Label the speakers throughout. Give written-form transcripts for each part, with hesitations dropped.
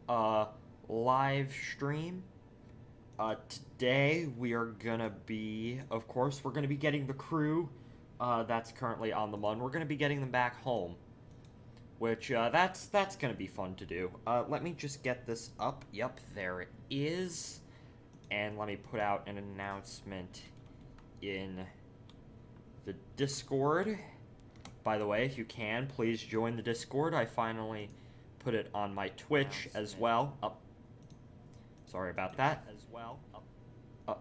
Speaker 1: uh, live stream. Today we are gonna be, of course, we're gonna be getting the crew that's currently on the Mun. We're gonna be getting them back home, which that's gonna be fun to do. Let me just get this up. Yep, there it is. And let me put out an announcement in the Discord. By the way, if you can, please join the Discord. I finally put it on my Twitch as well. Oh, sorry about that. As well. Oh,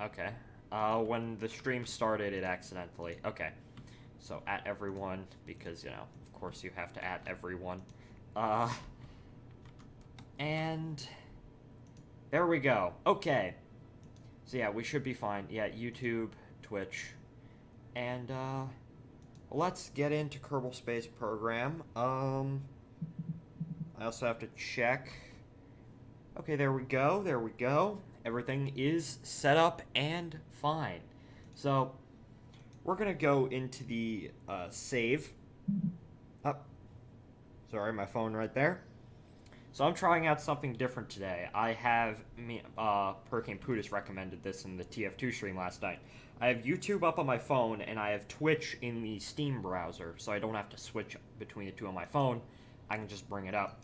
Speaker 1: okay. When the stream started, it accidentally. Okay. So, at everyone, because, you know, of course you have to at everyone. Uh, and there we go. Okay. So, yeah, we should be fine. Yeah, YouTube, Twitch, and, let's get into Kerbal Space Program. I also have to check. Okay, there we go, there we go. Everything is set up and fine. So, we're gonna go into the, save. Oh, sorry, my phone right there. So I'm trying out something different today. I have, Hurricane Pootis recommended this in the TF2 stream last night. I have YouTube up on my phone, and I have Twitch in the Steam browser, so I don't have to switch between the two on my phone. I can just bring it up.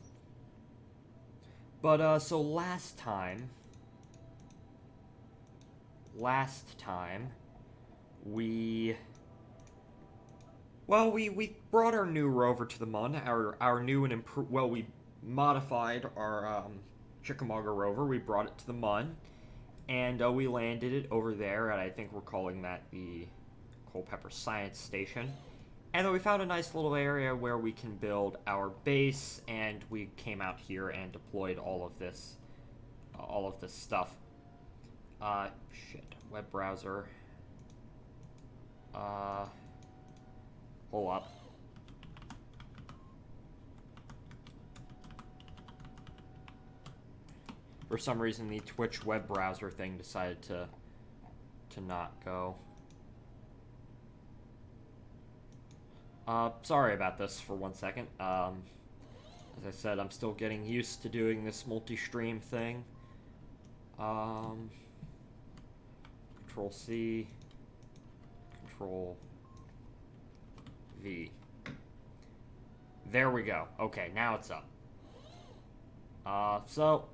Speaker 1: But, so last time, we, well, we brought our new rover to the Mun, our new and improved, well, we modified our, Chickamauga rover, we brought it to the Mun, and, we landed it over there, and I think we're calling that the Culpeper Science Station. And then we found a nice little area where we can build our base, and we came out here and deployed all of this stuff. Shit, web browser. Hold up. For some reason, the Twitch web browser thing decided to not go. Sorry about this for 1 second. As I said, I'm still getting used to doing this multi-stream thing. Control C, Control V. There we go. Okay, now it's up. So,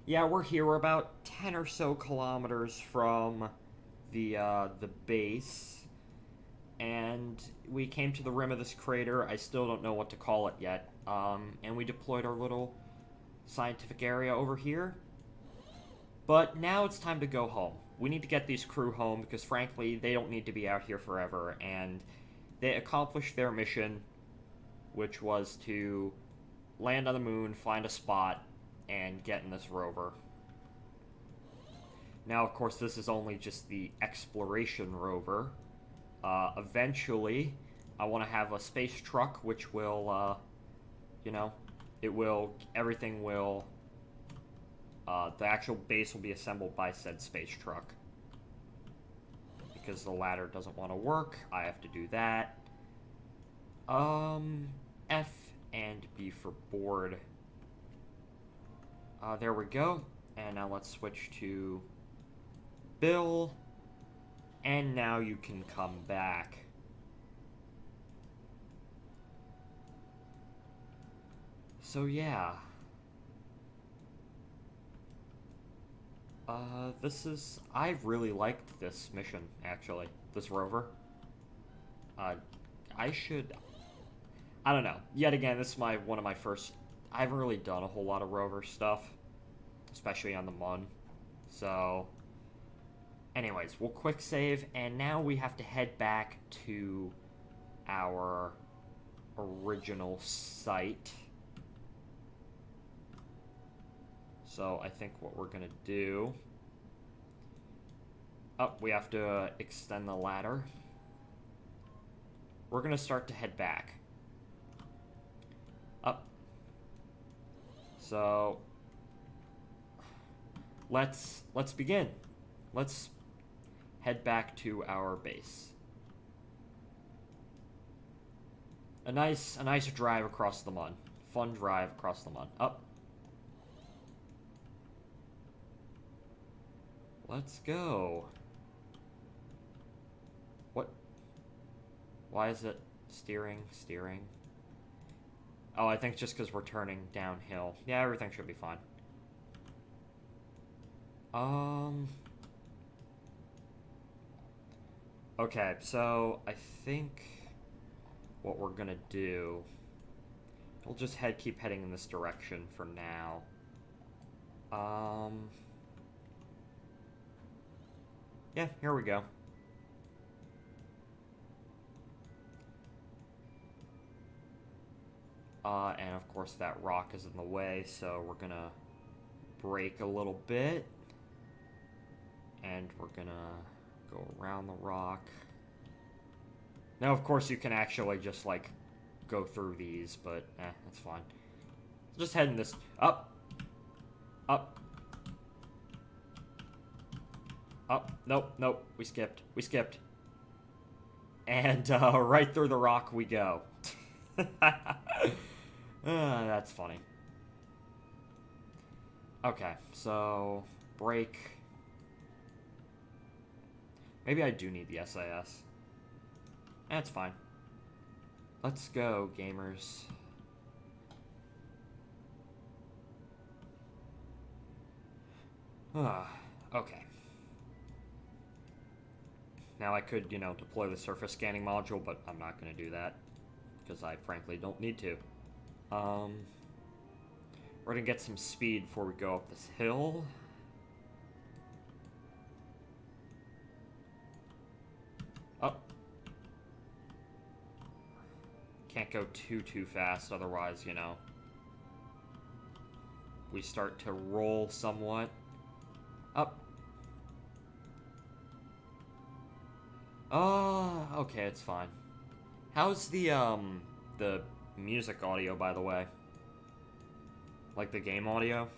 Speaker 1: yeah, we're here. We're about 10 or so kilometers from the base. And we came to the rim of this crater. I still don't know what to call it yet. And we deployed our little scientific area over here. But now it's time to go home. We need to get these crew home because, frankly, they don't need to be out here forever. And they accomplished their mission, which was to land on the moon, find a spot, and get in this rover. Now, of course, this is only just the exploration rover. Eventually, I want to have a space truck, which will, you know, everything will, the actual base will be assembled by said space truck. Because the ladder doesn't want to work, I have to do that. F and B for board. There we go. And now let's switch to Bill. And now you can come back. So yeah. I've really liked this mission, actually. This rover. I don't know. Yet again, this is one of my first, I haven't really done a whole lot of rover stuff. Especially on the Mun. So, anyways, we'll quick save, and now we have to head back to our original site. So I think what we're gonna do... Oh, we have to extend the ladder. We're gonna start to head back. Up. So... Let's begin. Let's head back to our base. A nice drive across the Mun. Fun drive across the Mun. Up. Let's go. What? Why is it steering? Steering. Oh, I think just because we're turning downhill. Yeah, everything should be fine. Okay, so I think what we're gonna do, we'll just keep heading in this direction for now. Yeah, here we go. And of course that rock is in the way, so we're gonna brake a little bit. And we're gonna go around the rock. Now, of course, you can actually just, like, go through these, but, that's fine. Just heading this up. Up. Up. Nope, nope. We skipped. We skipped. And, right through the rock we go. That's funny. Okay, so, brake. Maybe I do need the SAS. That's fine. Let's go, gamers. Okay. Now I could, deploy the surface scanning module, but I'm not going to do that. Because I frankly don't need to. We're going to get some speed before we go up this hill. Up. Can't go too fast, otherwise, we start to roll somewhat. Up. Okay, it's fine. How's the music audio, by the way? Like the game audio?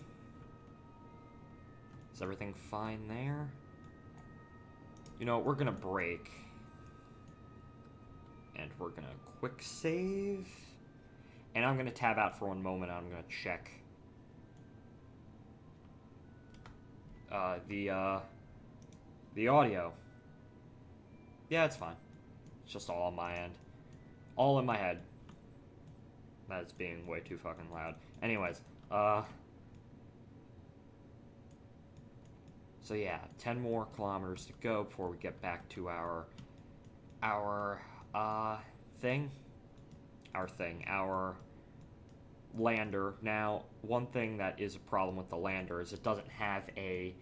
Speaker 1: Is everything fine there? We're gonna brake. And we're gonna quick save. And I'm gonna tab out for one moment. I'm gonna check the audio. Yeah, it's fine. It's just all on my end. All in my head. That's being way too fucking loud. Anyways, so yeah, 10 more kilometers to go before we get back to our lander. Now, one thing that is a problem with the lander is it doesn't have a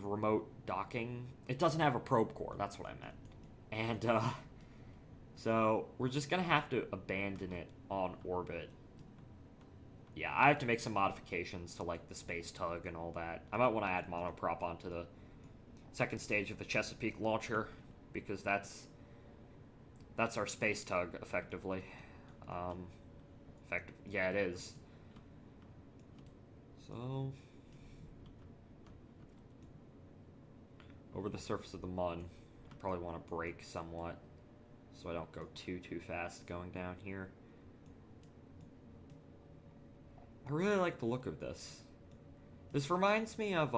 Speaker 1: remote docking. It doesn't have a probe core, that's what I meant. And, so we're just gonna have to abandon it on orbit. Yeah, I have to make some modifications to, like, the space tug and all that. I might want to add monoprop onto the second stage of the Chesapeake launcher, because that's our space tug, effectively. Yeah, it is. So, over the surface of the Mun, I probably want to brake somewhat, so I don't go too fast going down here. I really like the look of this. This reminds me of,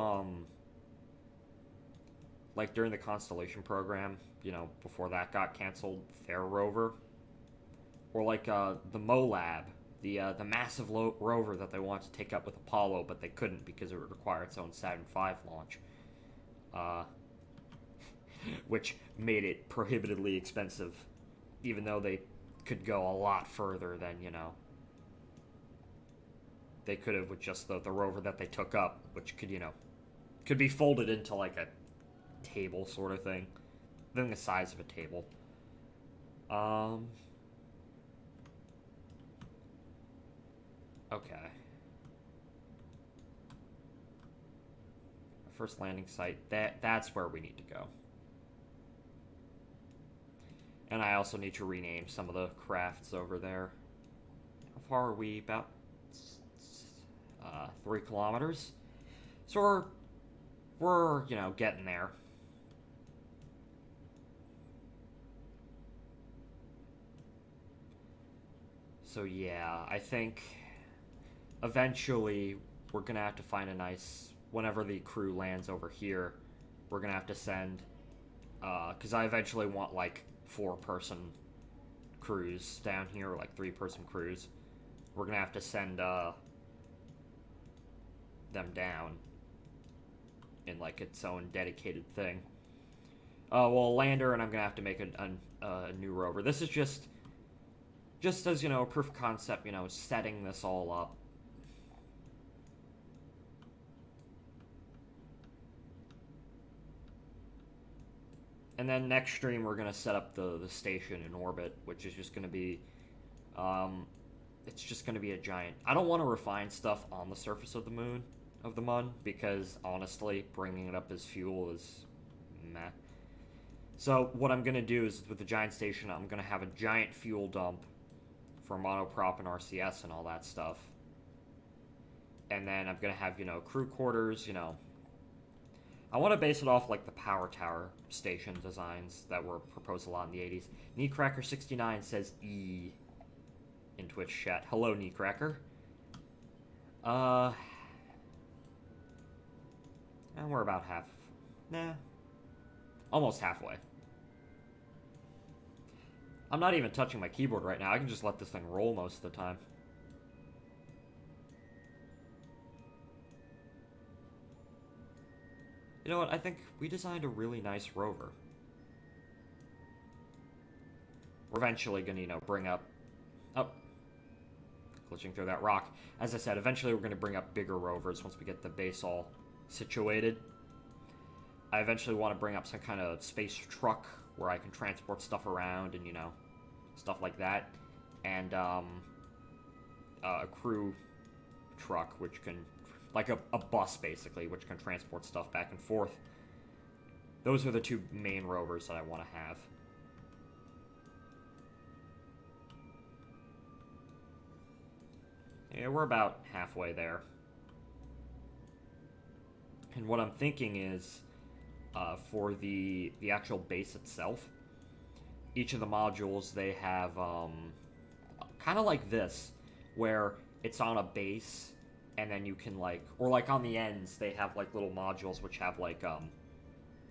Speaker 1: like during the Constellation program, before that got canceled, Fair Rover. Or like, the MOLAB, the massive rover that they wanted to take up with Apollo, but they couldn't because it would require its own Saturn V launch. Which made it prohibitively expensive, even though they could go a lot further than, they could have with just the rover that they took up, which could, could be folded into like a table sort of thing. Then the size of a table. Okay. First landing site, that's where we need to go. And I also need to rename some of the crafts over there. How far are we? About 3 kilometers. So we're getting there. So yeah, I think eventually we're gonna have to find a nice... Whenever the crew lands over here, we're gonna have to send... because I eventually want, like, 4-person crews down here, or, like, 3-person crews. We're gonna have to send, them down in, like, its own dedicated thing. Well, a lander, and I'm gonna have to make a new rover. This is just as, you know, a proof of concept, you know, setting this all up. And then next stream, we're going to set up the station in orbit, which is just going to be, it's just going to be a giant... I don't want to refine stuff on the surface of the moon, of the Mun, because, honestly, bringing it up as fuel is meh. So, what I'm going to do is, with the giant station, I'm going to have a giant fuel dump for monoprop and RCS and all that stuff. And then I'm going to have, you know, crew quarters, you know... I want to base it off, like, the power tower station designs that were proposed a lot in the 80s. Kneecracker69 says E in Twitch chat. Hello, Kneecracker. And we're about half... Nah. Almost halfway. I'm not even touching my keyboard right now. I can just let this thing roll most of the time. You know what? I think we designed a really nice rover. We're eventually going to, you know, bring up... Oh. Glitching through that rock. As I said, eventually we're going to bring up bigger rovers once we get the base all situated. I eventually want to bring up some kind of space truck where I can transport stuff around and, you know, stuff like that. And, a crew truck, which can... Like a bus, basically, which can transport stuff back and forth. Those are the 2 main rovers that I want to have. Yeah, we're about halfway there. And what I'm thinking is, for the actual base itself, each of the modules, they have, kind of like this, where it's on a base... And then you can, like... Or, like, on the ends, they have, like, little modules which have, like,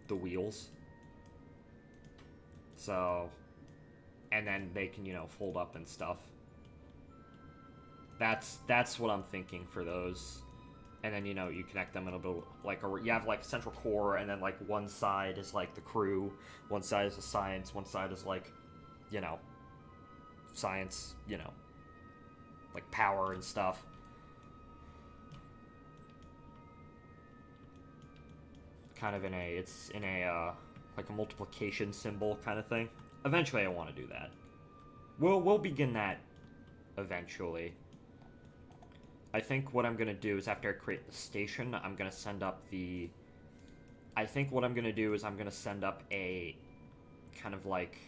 Speaker 1: the wheels. So... And then they can, you know, fold up and stuff. That's what I'm thinking for those. And then, you know, you connect them in a bit... Like, you have, like, central core, and then, like, one side is, like, the crew. One side is the science. One side is, like, you know... Science, you know... Like, power and stuff. Kind of in a, it's in a, like a multiplication symbol kind of thing. Eventually I want to do that. We'll begin that eventually. I think what I'm going to do is after I create the station, I'm going to send up the... I think what I'm going to do is I'm going to send up a kind of like...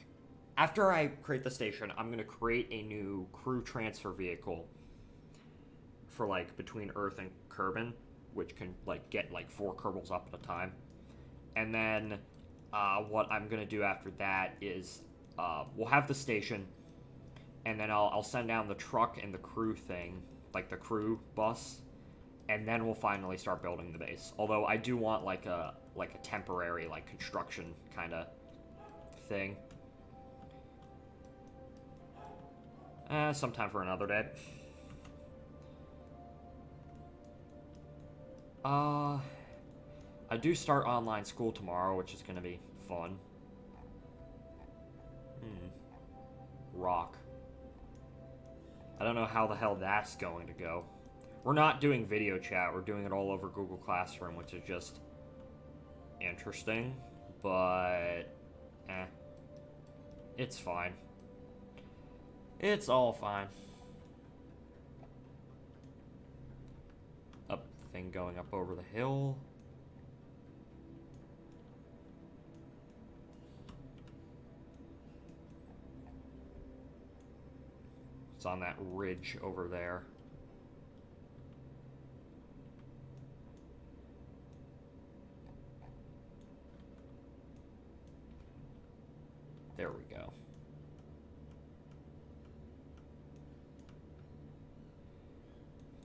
Speaker 1: After I create the station, I'm going to create a new crew transfer vehicle for, like, between Earth and Kerbin, which can, like, get, like, 4 Kerbals up at a time. And then, what I'm gonna do after that is, we'll have the station, and then I'll send down the truck and the crew thing, like the crew bus, and then we'll finally start building the base. Although I do want, like a temporary, like, construction kind of thing. Sometime for another day. I do start online school tomorrow, which is going to be fun. Rock. I don't know how the hell that's going to go. We're not doing video chat, we're doing it all over Google Classroom, which is just interesting, but it's fine. It's all fine. Up the thing going up over the hill. It's on that ridge over there. There we go.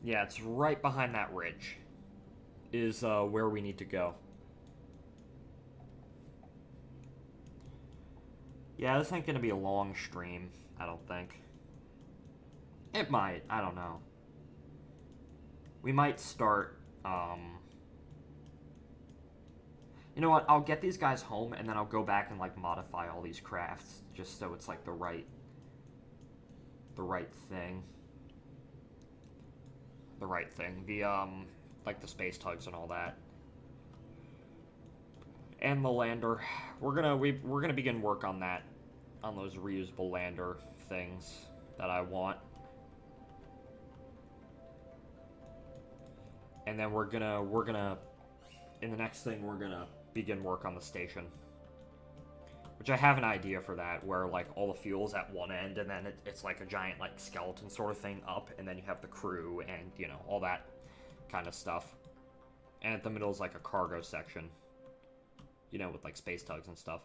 Speaker 1: Yeah, it's right behind that ridge. Is where we need to go. Yeah, this ain't gonna be a long stream, I don't think. It might, I don't know. We might start, You know what, I'll get these guys home, and then I'll go back and, like, modify all these crafts, just so it's, like, the right thing. The right thing. Like, the space tugs and all that. And the lander. We're gonna begin work on that. On those reusable lander things that I want. And then we're gonna in the next thing we're gonna begin work on the station. Which I have an idea for that, where like all the fuel's at one end and then it's like a giant like skeleton sort of thing up, and then you have the crew and, you know, all that kind of stuff. And at the middle is like a cargo section. You know, with like space tugs and stuff.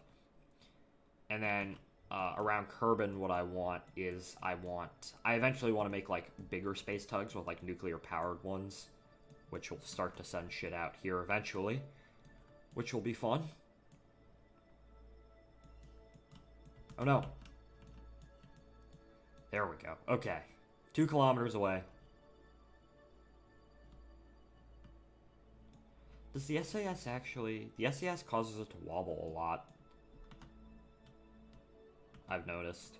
Speaker 1: And then around Kerbal, what I want is I eventually want to make like bigger space tugs with like nuclear powered ones, which will start to send shit out here eventually, which will be fun. Oh no. There we go. Okay. 2 kilometers away. Does the SAS actually... The SAS causes it to wobble a lot. I've noticed.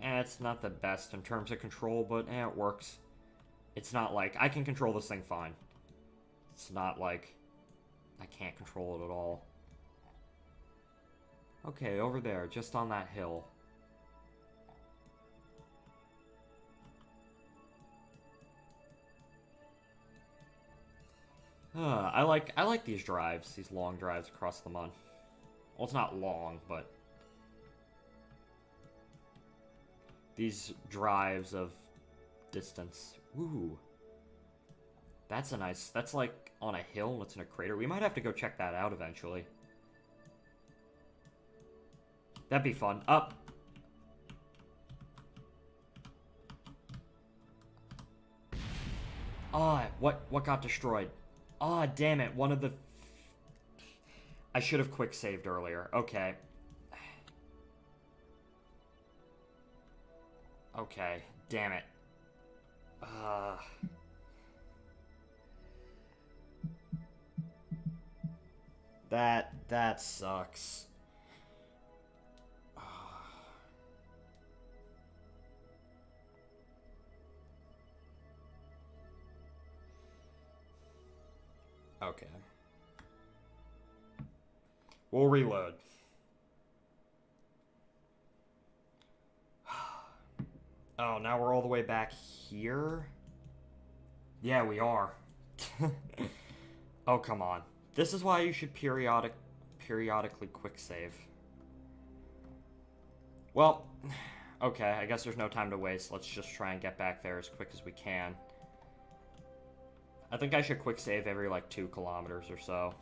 Speaker 1: It's not the best in terms of control, but it works. It's not like... I can control this thing fine. It's not like... I can't control it at all. Okay, over there, just on that hill. I like these drives, these long drives across the mud. Well, it's not long, but these drives of distance. Ooh. That's a nice... That's like on a hill and it's in a crater. We might have to go check that out eventually. That'd be fun. Up. Ah, what got destroyed? Ah, damn it. One of the... I should have quick saved earlier. Okay. Okay. Damn it. That sucks. Okay. We'll reload. Oh, now we're all the way back here? Yeah, we are. Oh, come on. This is why you should periodically quick save. Well, okay, I guess there's no time to waste. Let's just try and get back there as quick as we can. I think I should quick save every, like, 2 kilometers or so.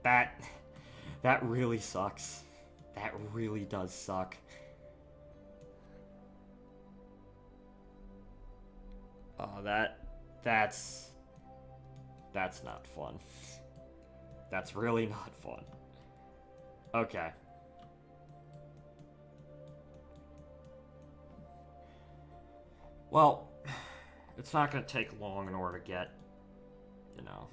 Speaker 1: That really sucks. That really does suck. Oh, that's not fun. That's really not fun. Okay. Well, it's not going to take long in order to get, you know,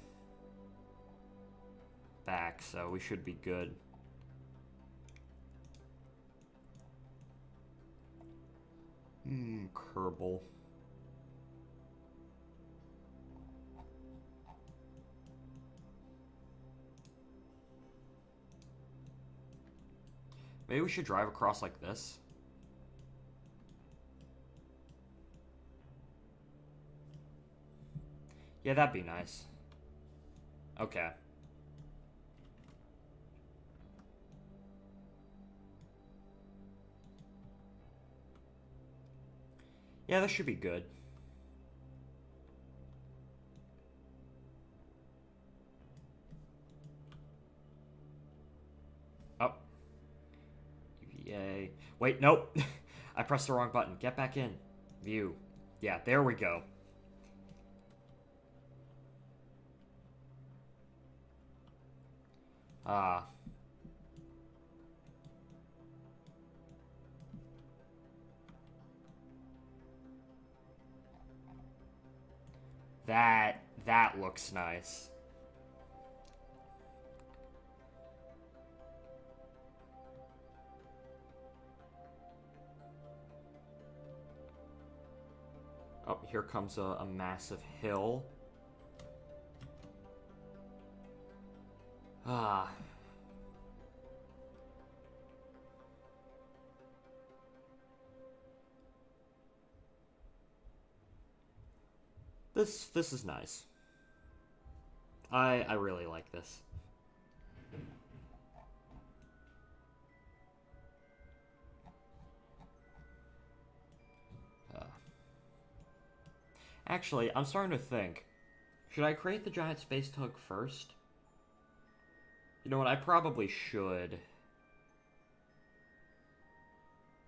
Speaker 1: back, so we should be good. Kerbal. Maybe we should drive across like this. Yeah, that'd be nice. Okay. Yeah, this should be good. Oh. Yay. Wait, nope. I pressed the wrong button. Get back in. View. Yeah, there we go. Ah. That looks nice. Oh, here comes a massive hill. Ah. This is nice. I really like this. Actually, I'm starting to think. Should I create the giant space tug first? You know what? I probably should.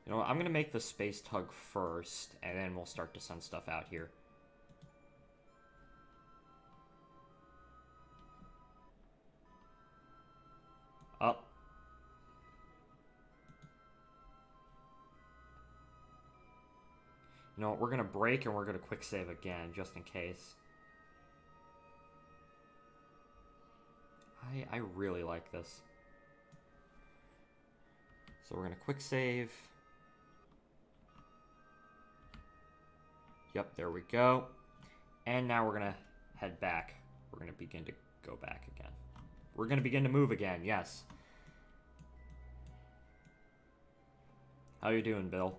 Speaker 1: You know what? I'm gonna make the space tug first, and then we'll start to send stuff out here. Up. You know what? We're gonna break and we're gonna quick save again, just in case. I really like this. So we're gonna quick save. Yep, there we go. And now we're gonna head back. We're gonna begin to go back again. We're gonna begin to move again, yes. How you doing, Bill?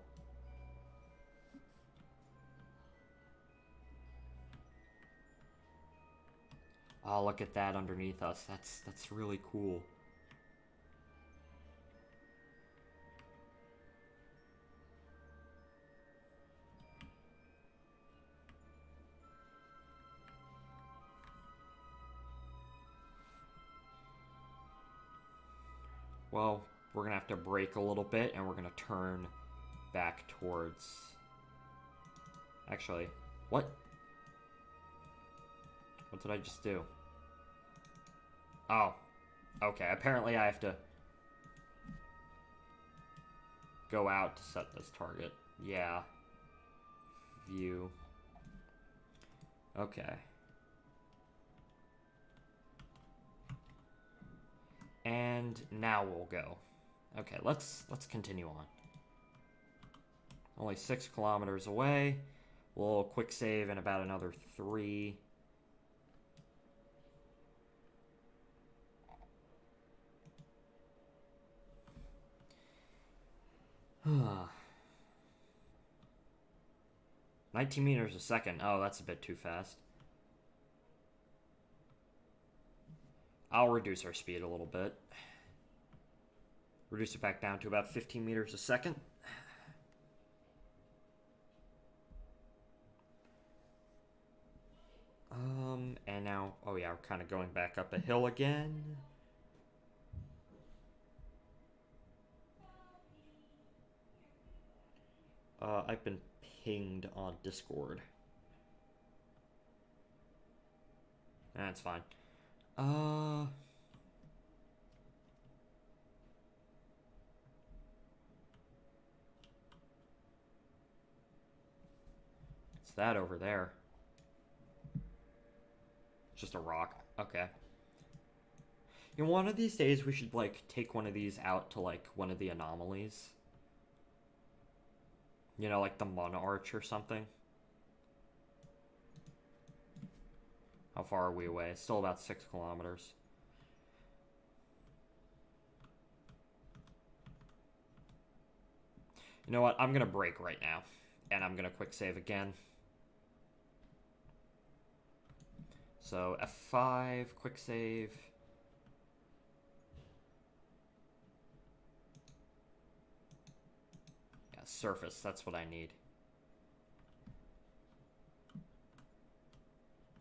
Speaker 1: Oh, look at that underneath us. That's really cool. Well, we're gonna have to brake a little bit, and we're gonna turn back towards... Actually, what? What did I just do? Oh, okay. Apparently I have to go out to set this target. Yeah. View. Okay. And now we'll go. Okay, let's continue on. Only 6 kilometers away. We'll quick save in about another 3. Ah. 19 meters a second. Oh, that's a bit too fast. I'll reduce our speed a little bit. Reduce it back down to about 15 meters a second. And now, oh yeah, we're kind of going back up a hill again. I've been pinged on Discord. That's fine. What's that over there? Just a rock. Okay. You know, one of these days we should, like, take one of these out to, like, one of the anomalies. You know, like the Mun Arch or something. How far are we away? Still about 6 kilometers. You know what? I'm gonna break right now. And I'm gonna quick save again. So F5, quick save. Yeah, surface, that's what I need.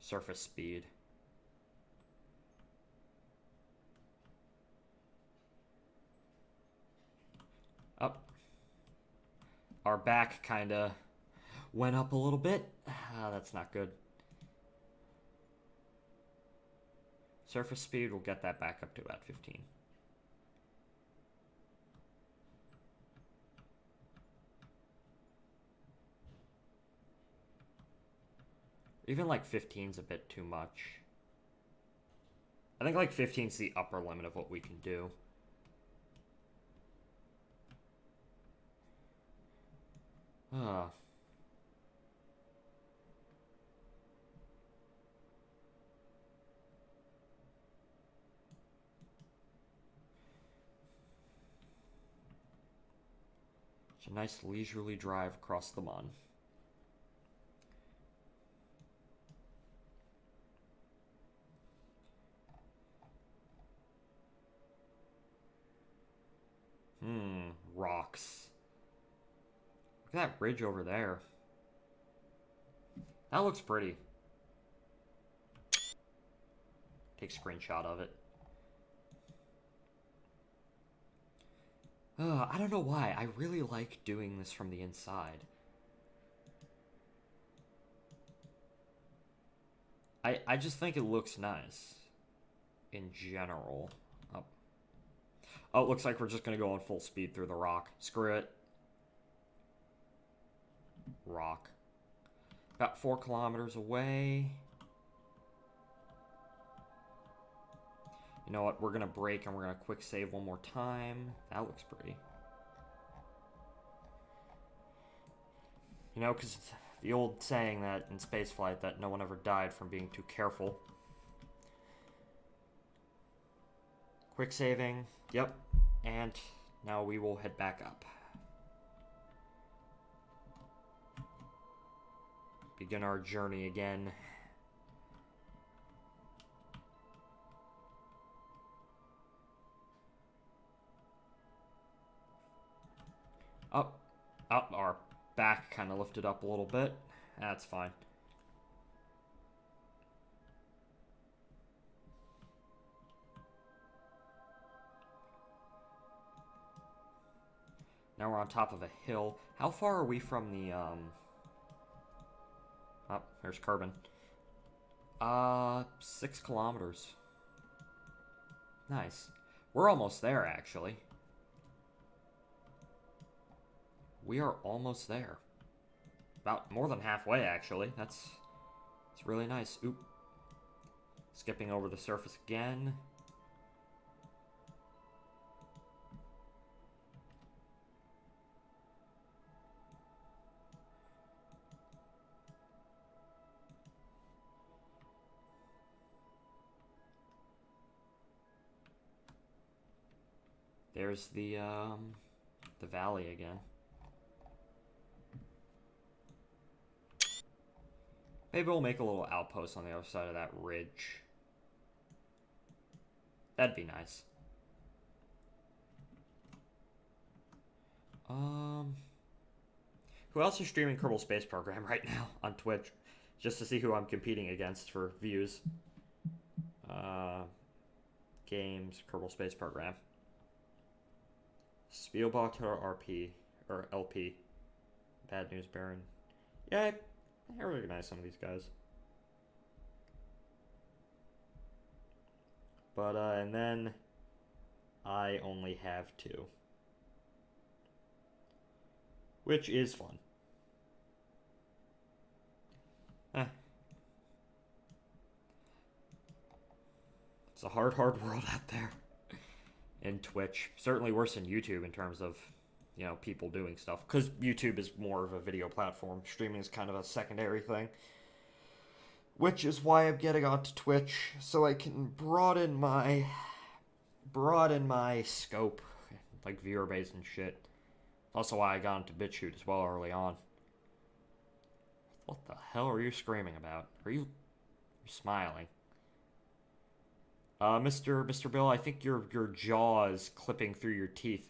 Speaker 1: Surface speed. Oh, Our back kind of went up a little bit. Ah, that's not good. Surface speed, we'll get that back up to about 15. Even like 15's a bit too much. I think like 15's the upper limit of what we can do. Ah. It's a nice leisurely drive across the Mon. Rocks. Look at that ridge over there. That looks pretty. Take a screenshot of it. I don't know why. I really like doing this from the inside. I just think it looks nice. In general. Oh. Oh, it looks like we're just gonna go on full speed through the rock. Screw it. Rock. About 4 kilometers away. You know what? We're gonna brake and we're gonna quick save one more time. That looks pretty. You know, because the old saying that in spaceflight that no one ever died from being too careful. Quick saving. Yep. And now we will head back up. Begin our journey again. Up. Up. Our back kind of lifted up a little bit. That's fine. Now we're on top of a hill. How far are we from the, Oh, there's Kerbal. 6 kilometers. Nice. We're almost there, actually. We are almost there. About more than halfway, actually. It's really nice. Oop. Skipping over the surface again. There's the valley again. Maybe we'll make a little outpost on the other side of that ridge. That'd be nice. Who else is streaming Kerbal Space Program right now on Twitch? Just to see who I'm competing against for views. Games, Kerbal Space Program. Spielbach or RP, or LP. Bad News Baron. Yeah, I recognize some of these guys. But, and then I only have 2. Which is fun. It's a hard world out there. In Twitch. Certainly worse than YouTube in terms of, you know, people doing stuff. Because YouTube is more of a video platform. Streaming is kind of a secondary thing. Which is why I'm getting onto Twitch. So I can broaden my scope. Like viewer base and shit. Also why I got into BitChute as well early on. What the hell are you screaming about? Are you smiling? Mr. Bill, I think your jaw is clipping through your teeth.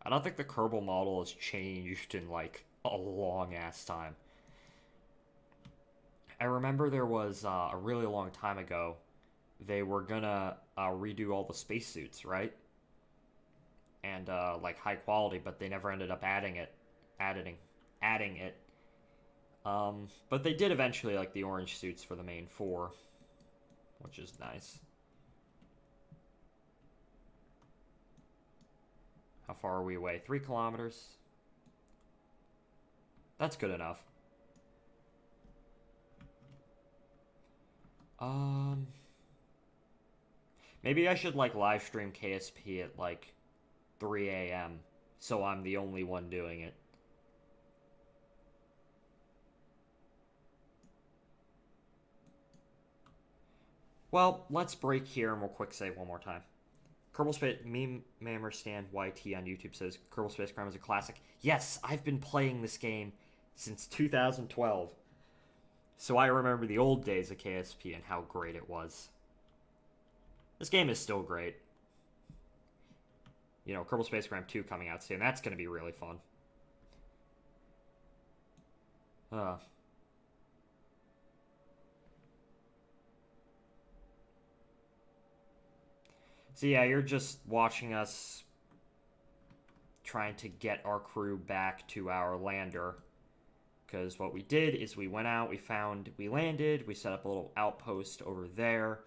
Speaker 1: I don't think the Kerbal model has changed in like a long ass time. I remember there was a really long time ago, they were gonna redo all the spacesuits, right? and like high quality, but they never ended up adding adding it. But they did eventually, like, the orange suits for the main four, which is nice. How far are we away? 3 kilometers. That's good enough. Maybe I should, like, live stream KSP at, like, 3 a.m. so I'm the only one doing it. Well, let's break here and we'll quick save one more time. Kerbal Space Meme Mammer Stand YT on YouTube says Kerbal Space Program is a classic. Yes, I've been playing this game since 2012. So I remember the old days of KSP and how great it was. This game is still great. You know, Kerbal Space Program 2 coming out soon. That's going to be really fun. So yeah, you're just watching us trying to get our crew back to our lander. Because what we did is we went out, we landed, we set up a little outpost over there,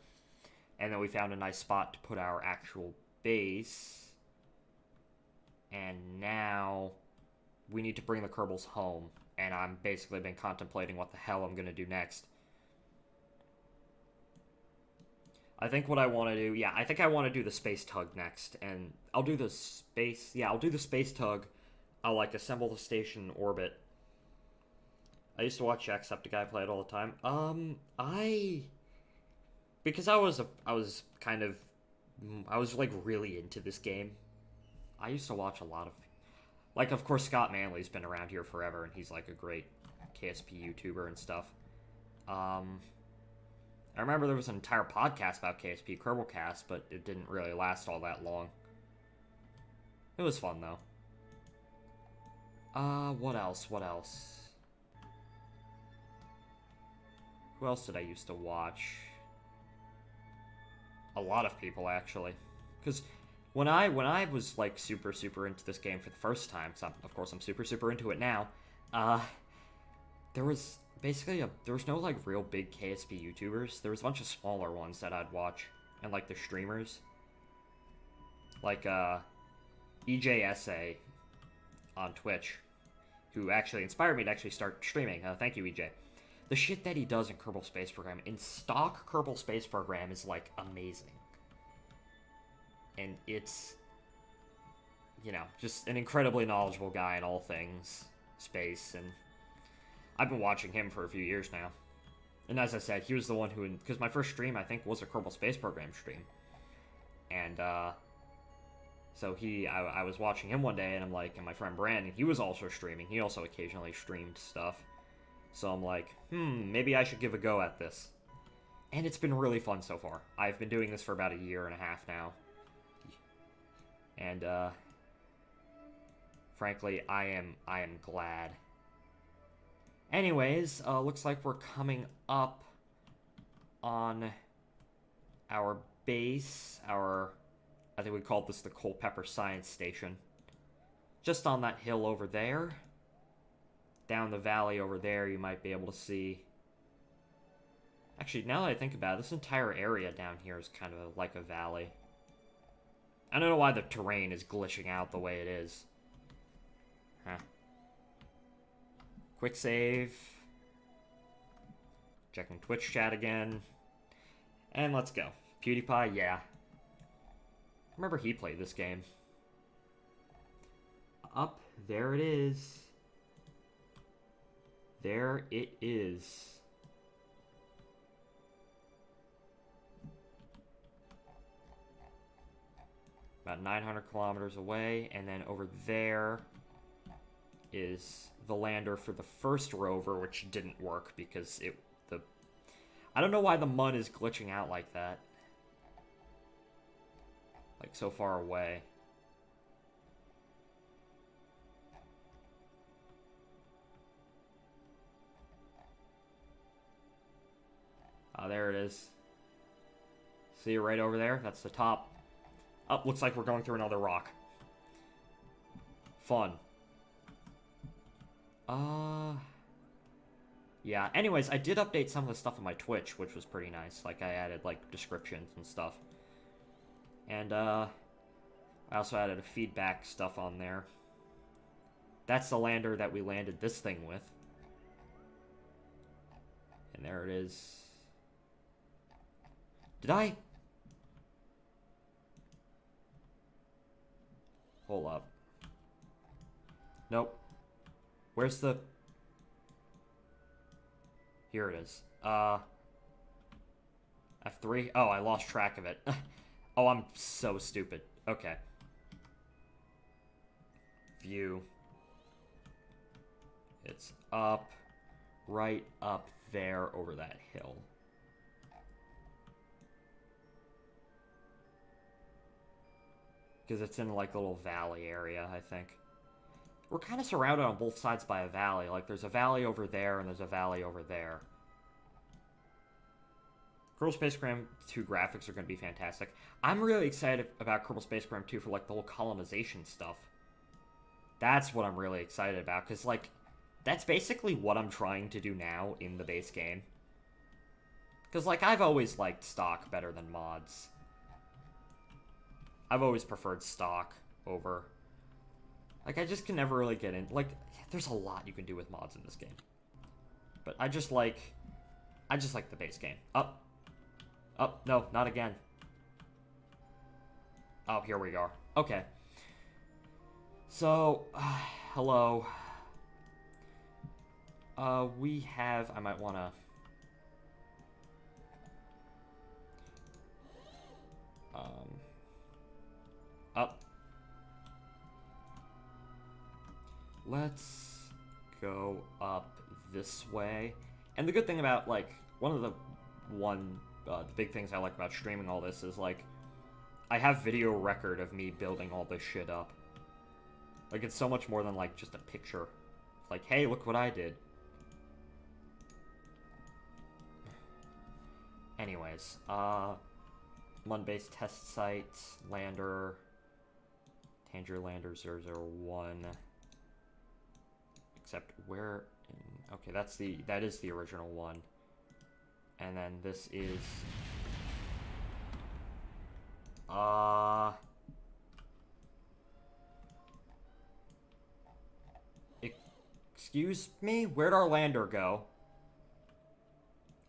Speaker 1: and then we found a nice spot to put our actual base. And now we need to bring the Kerbals home, and I'm basically been contemplating what the hell I'm going to do next. I think what I want to do, yeah, I think I want to do the space tug next, and I'll do the space, yeah, I'll do the space tug. I'll, like, assemble the station in orbit. I used to watch Jacksepticeye play it all the time. Because I was like really into this game. I used to watch a lot of, like, of course, Scott Manley's been around here forever, and he's, like, a great KSP YouTuber and stuff. I remember there was an entire podcast about KSP, Kerbalcast, but it didn't really last all that long. It was fun, though. What else? Who else did I used to watch? A lot of people, actually. Because when I was, like, super into this game for the first time, because of course I'm super into it now, there was no, like, real big KSP YouTubers. There was a bunch of smaller ones that I'd watch, and, like, the streamers. Like, EJSA on Twitch, who actually inspired me to actually start streaming. Thank you, EJ. The shit that he does in Kerbal Space Program, in stock Kerbal Space Program, is, like, amazing. And it's, you know, just an incredibly knowledgeable guy in all things space, and I've been watching him for a few years now. And as I said, he was the one who, because my first stream, I think, was a Kerbal Space Program stream. And, so I was watching him one day, and I'm like, and my friend Brandon, he was also streaming. He also occasionally streamed stuff. So I'm like, maybe I should give a go at this. And it's been really fun so far. I've been doing this for about 1.5 years now. And, frankly, I am glad. Anyways, looks like we're coming up on our base, I think we called this the Culpeper Science Station. Just on that hill over there. Down the valley over there, you might be able to see. Actually, now that I think about it, this entire area down here is kind of like a valley. I don't know why the terrain is glitching out the way it is. Huh. Quick save. Checking Twitch chat again. And let's go. PewDiePie, yeah. I remember he played this game. Up, there it is. There it is. About 900 kilometers away, and then over there is the lander for the first rover, which didn't work because I don't know why the mud is glitching out like that. Like, so far away. There it is. See it right over there? That's the top. Oh, looks like we're going through another rock. Fun. Yeah, anyways, I did update some of the stuff on my Twitch, which was pretty nice. Like, I added, like, descriptions and stuff. And, I also added a feedback stuff on there. That's the lander that we landed this thing with. And there it is. Did I? Hold up. Nope. Where's the... Here it is. F3? Oh, I lost track of it. Oh, I'm so stupid. Okay. View. It's up. Right up there over that hill. Because it's in, like, a little valley area, I think. We're kind of surrounded on both sides by a valley. Like, there's a valley over there, and there's a valley over there. Kerbal Space Program 2 graphics are going to be fantastic. I'm really excited about Kerbal Space Program 2 for, like, the whole colonization stuff. That's what I'm really excited about, because, like, that's basically what I'm trying to do now in the base game. Because, like, I've always liked stock better than mods. I've always preferred stock over... Like, I just can never really get in... Like, there's a lot you can do with mods in this game. But I just like the base game. Up. Up. No, not again. Oh, here we are. Okay. So, hello. We have... I might want to... Up. Let's go up this way. And the good thing about, like, the big things I like about streaming all this is, like, I have video record of me building all this shit up. Like, it's so much more than, like, just a picture. It's like, hey, look what I did. Anyways, Mun-based test site, lander, Tanger Lander 001. Except where... Okay, that is the original one. And then this is... Excuse me? Where'd our lander go?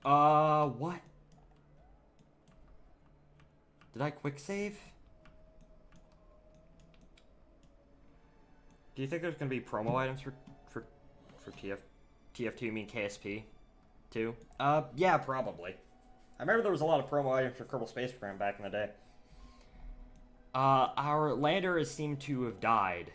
Speaker 1: What? Did I quick save? Do you think there's gonna be promo items for TF2, you mean KSP? Too? Yeah, probably. I remember there was a lot of promo items for Kerbal Space Program back in the day. Our lander has seemed to have died.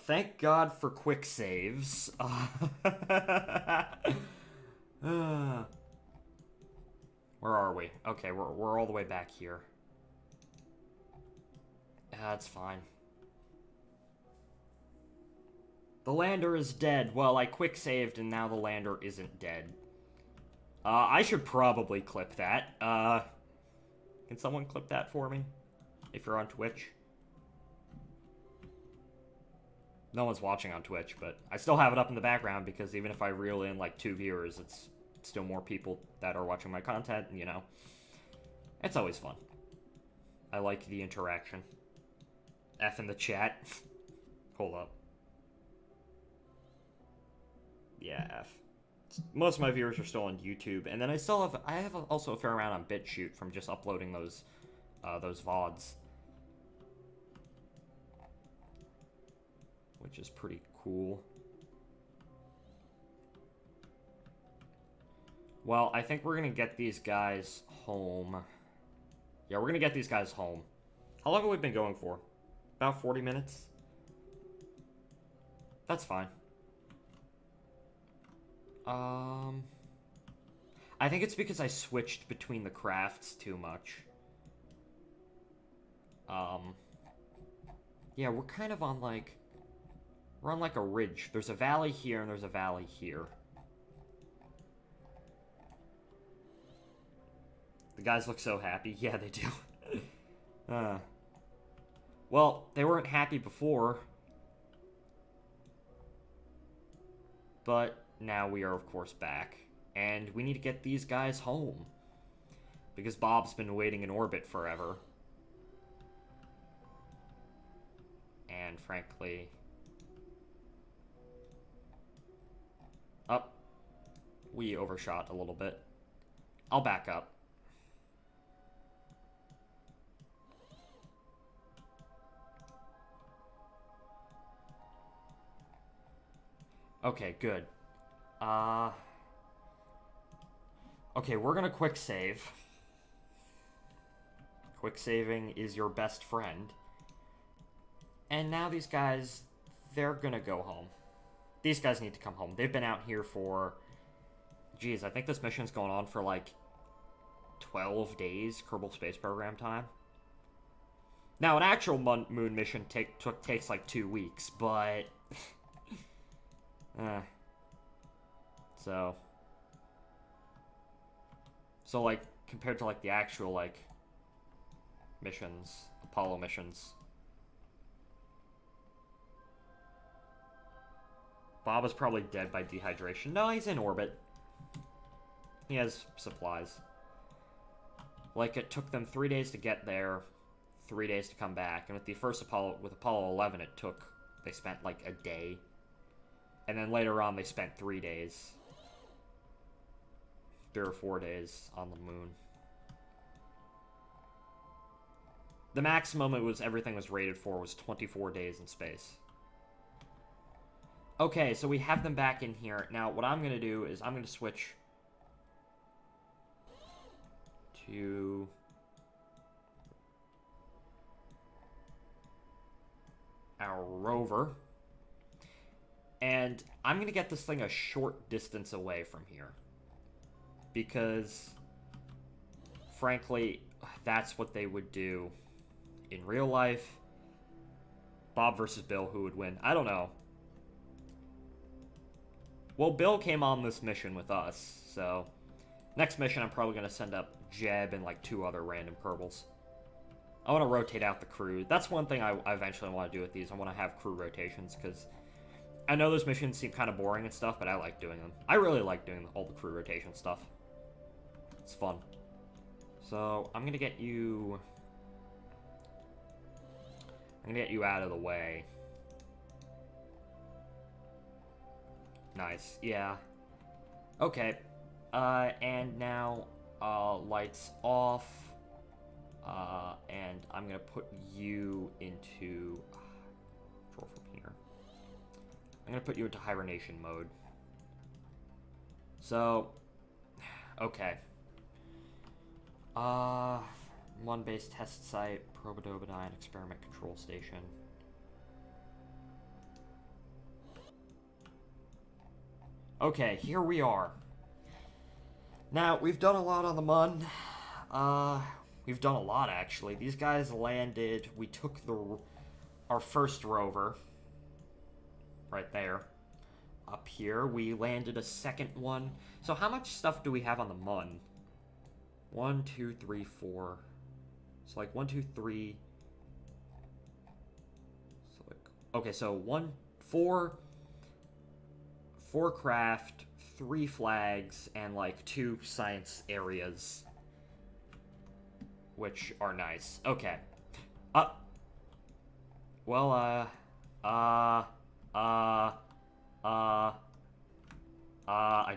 Speaker 1: Thank God for quick saves. Where are we? Okay, we're all the way back here. That's fine. The lander is dead. Well, I quick saved and now the lander isn't dead. I should probably clip that. Can someone clip that for me? If you're on Twitch. No one's watching on Twitch, but I still have it up in the background because even if I reel in like 2 viewers, it's still more people that are watching my content, you know. It's always fun. I like the interaction. F in the chat. Hold up. Yeah, F. Most of my viewers are still on YouTube, and then I have also a fair amount on BitChute from just uploading those VODs. Which is pretty cool. Well, I think we're gonna get these guys home. Yeah, we're gonna get these guys home. How long have we been going for? About 40 minutes? That's fine. I think it's because I switched between the crafts too much. Yeah, we're kind of on, like... We're on like a ridge. There's a valley here and there's a valley here. The guys look so happy. Yeah, they do. Well, they weren't happy before. But now we are, of course, back. And we need to get these guys home. Because Bob's been waiting in orbit forever. And frankly... we overshot a little bit. I'll back up. Okay, good. Okay, we're gonna quick save. Quick saving is your best friend. And now these guys, they're gonna go home. These guys need to come home. They've been out here for... Geez, I think this mission's going on for like 12 days, Kerbal Space Program time. Now, an actual moon mission takes like 2 weeks, but... So, like, compared to, like, the actual, like, missions, Apollo missions. Bob is probably dead by dehydration. No, he's in orbit. He has supplies. Like, it took them 3 days to get there, 3 days to come back. And with the first Apollo, with Apollo 11, they spent, like, a day. And then later on, they spent 3 days. 3 or 4 days on the moon. The maximum everything was rated for was 24 days in space. Okay, so we have them back in here. Now, what I'm going to do is I'm going to switch to our rover. And I'm going to get this thing a short distance away from here. Because, frankly, that's what they would do in real life. Bob versus Bill, who would win? I don't know. Well, Bill came on this mission with us, so... Next mission, I'm probably going to send up Jeb and, like, 2 other random Kerbals. I want to rotate out the crew. That's one thing I eventually want to do with these. I want to have crew rotations, because... I know those missions seem kind of boring and stuff, but I like doing them. I really like doing all the crew rotation stuff. It's fun. So, I'm going to get you... I'm going to get you out of the way. Nice, yeah. Okay. And now, lights off. And I'm going to put you into... Control from here. I'm going to put you into hibernation mode. So, okay. One base test site, Probodobadine experiment control station. Okay, here we are. Now, we've done a lot on the Mun. We've done a lot, actually. These guys landed. We took our first rover. Right there. Up here. We landed a second one. So how much stuff do we have on the Mun? 1, 2, 3, 4. So like 1, 2, 3. So like, okay, so 4 craft, 3 flags, and like 2 science areas, which are nice. Okay. Well, I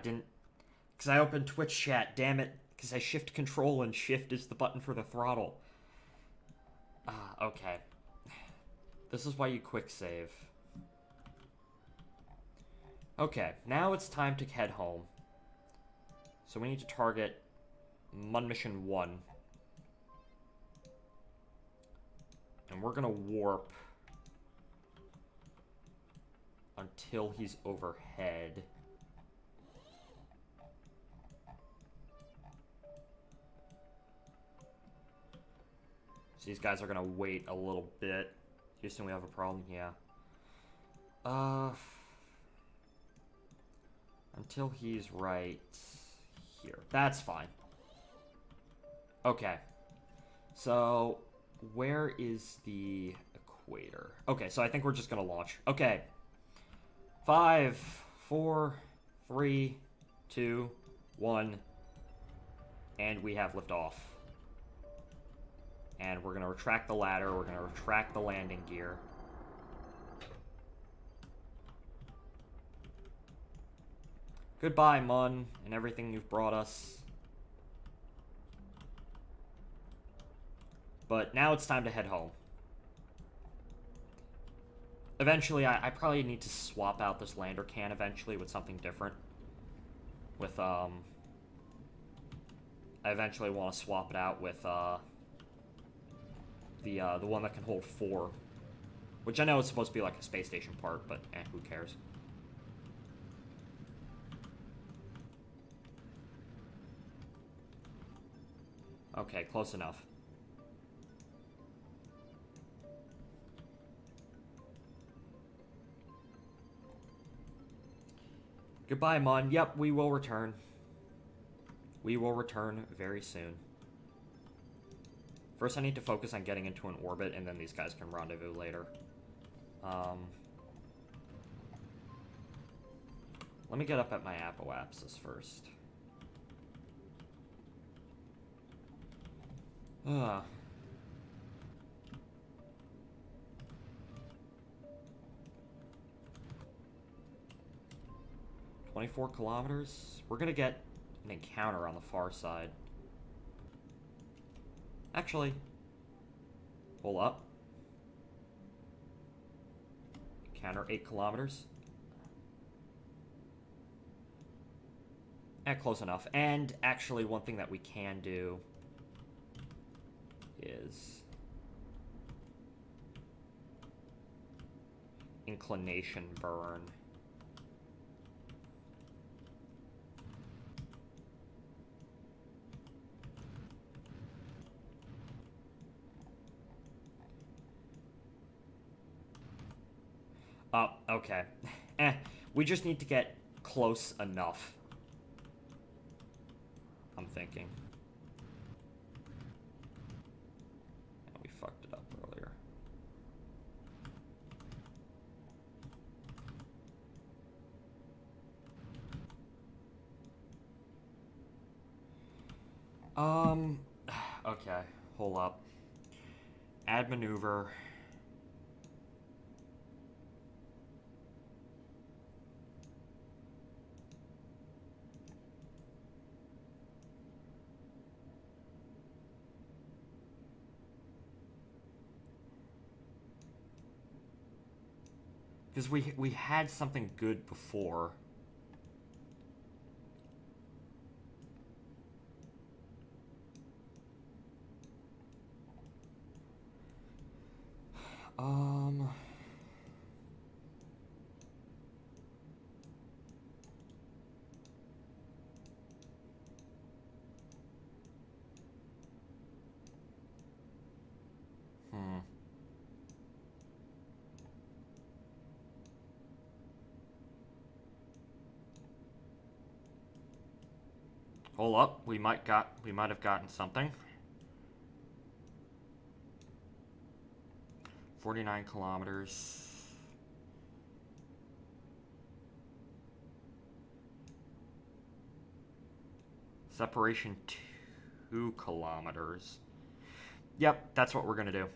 Speaker 1: didn't, because I opened Twitch chat, damn it, because I shift control and shift is the button for the throttle. Okay. This is why you quick save. Okay, now it's time to head home. So we need to target Mun Mission 1. And we're gonna warp until he's overhead. So these guys are gonna wait a little bit. Houston, we have a problem? Yeah. Uh, until he's right here. That's fine. Okay. So, where is the equator? Okay, so I think we're just gonna launch. Okay. 5, 4, 3, 2, 1, and we have liftoff. And we're gonna retract the ladder. We're gonna retract the landing gear. Goodbye, Mun, and everything you've brought us. But now it's time to head home. Eventually, I probably need to swap out this lander can eventually with something different. With, I eventually want to swap it out with, the one that can hold 4. Which I know is supposed to be like a space station part, but who cares? Okay, close enough. Goodbye, Mun. Yep, we will return. We will return very soon. First, I need to focus on getting into an orbit, and then these guys can rendezvous later. Let me get up at my apoapsis first. Ugh. 24 kilometers? We're gonna get an encounter on the far side. Actually, hold up. Encounter 8 kilometers. Close enough. And actually, one thing that we can do is inclination burn. Oh, okay. We just need to get close enough. I'm thinking. We fucked it up earlier. Okay, hold up. Add maneuver. Because we had something good before. Hold up, we might have gotten something. 49 kilometers. Separation 2 kilometers. Yep, that's what we're gonna do.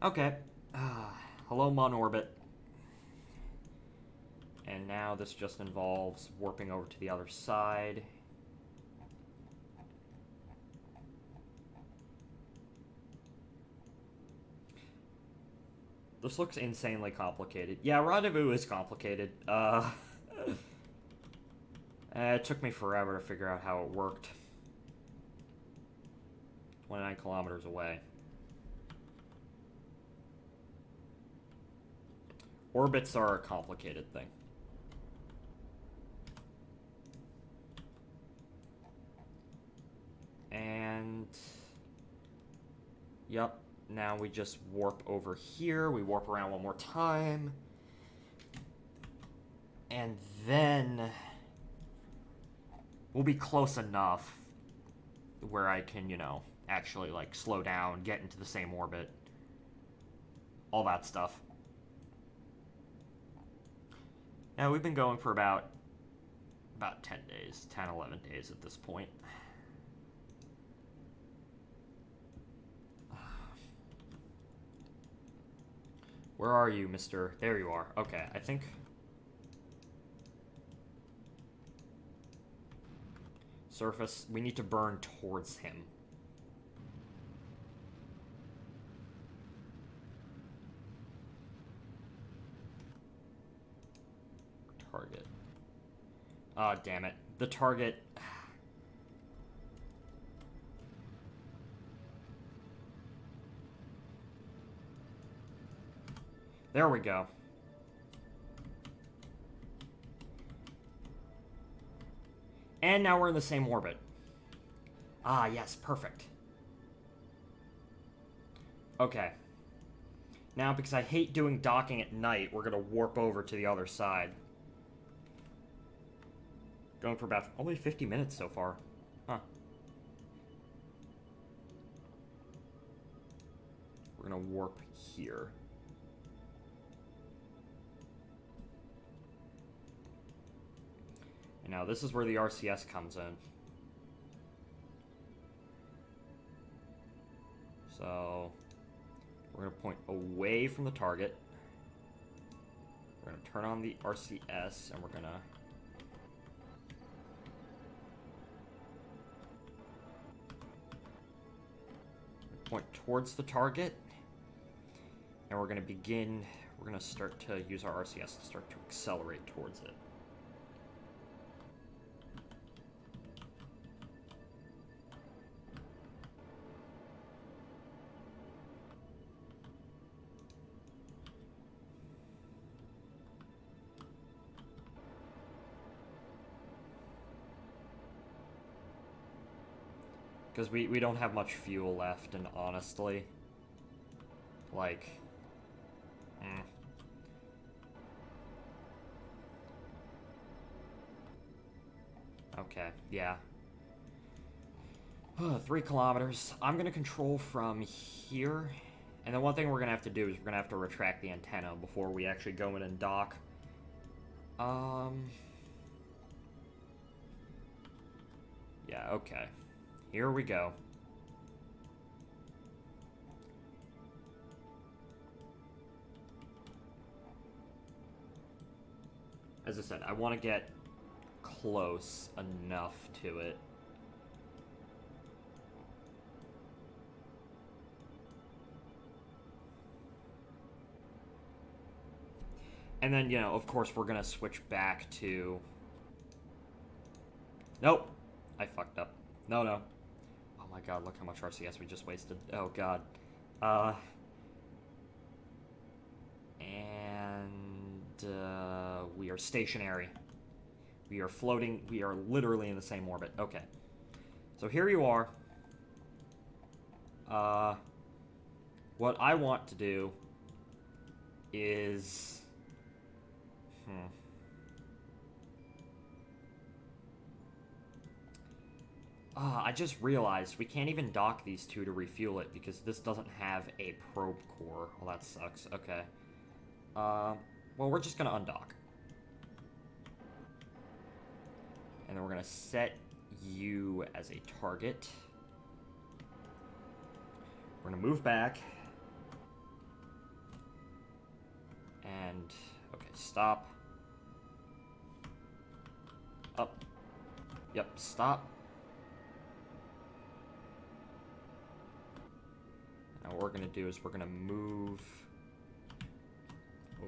Speaker 1: Okay. Hello, Mon orbit. And now this just involves warping over to the other side. This looks insanely complicated. Yeah, rendezvous is complicated. It took me forever to figure out how it worked. 29 kilometers away. Orbits are a complicated thing. And... Yep, now we just warp over here. We warp around one more time. And then we'll be close enough where I can, you know, actually, like, slow down, get into the same orbit. All that stuff. Now, we've been going for about 10 days, 10, 11 days at this point. Where are you, mister? There you are. Okay, I think... Surface, we need to burn towards him. Target. Ah, damn it. The target... There we go. And now we're in the same orbit. Ah, yes, perfect. Okay. Now, because I hate doing docking at night, we're going to warp over to the other side. Going for about only 50 minutes so far. Huh. We're going to warp here. And now this is where the RCS comes in. So, we're going to point away from the target. We're going to turn on the RCS, and we're going to... point towards the target. And we're going to begin... We're going to start to use our RCS to start to accelerate towards it. Because we don't have much fuel left, and honestly, like, Okay, yeah. 3 kilometers. I'm going to control from here, and then one thing we're going to have to do is we're going to have to retract the antenna before we actually go in and dock. Yeah, okay. Here we go. As I said, I want to get close enough to it. And then, you know, of course, we're going to switch back to... Nope. I fucked up. No, no. Oh my god, look how much RCS we just wasted. Oh god. We are stationary. We are floating. We are literally in the same orbit. Okay. So here you are. What I want to do is... I just realized we can't even dock these two to refuel it because this doesn't have a probe core. Well, that sucks. Okay. Well, we're just gonna undock. And then we're gonna set you as a target. We're gonna move back. And, okay, stop. Up. Yep, stop. Now what we're gonna do is we're gonna move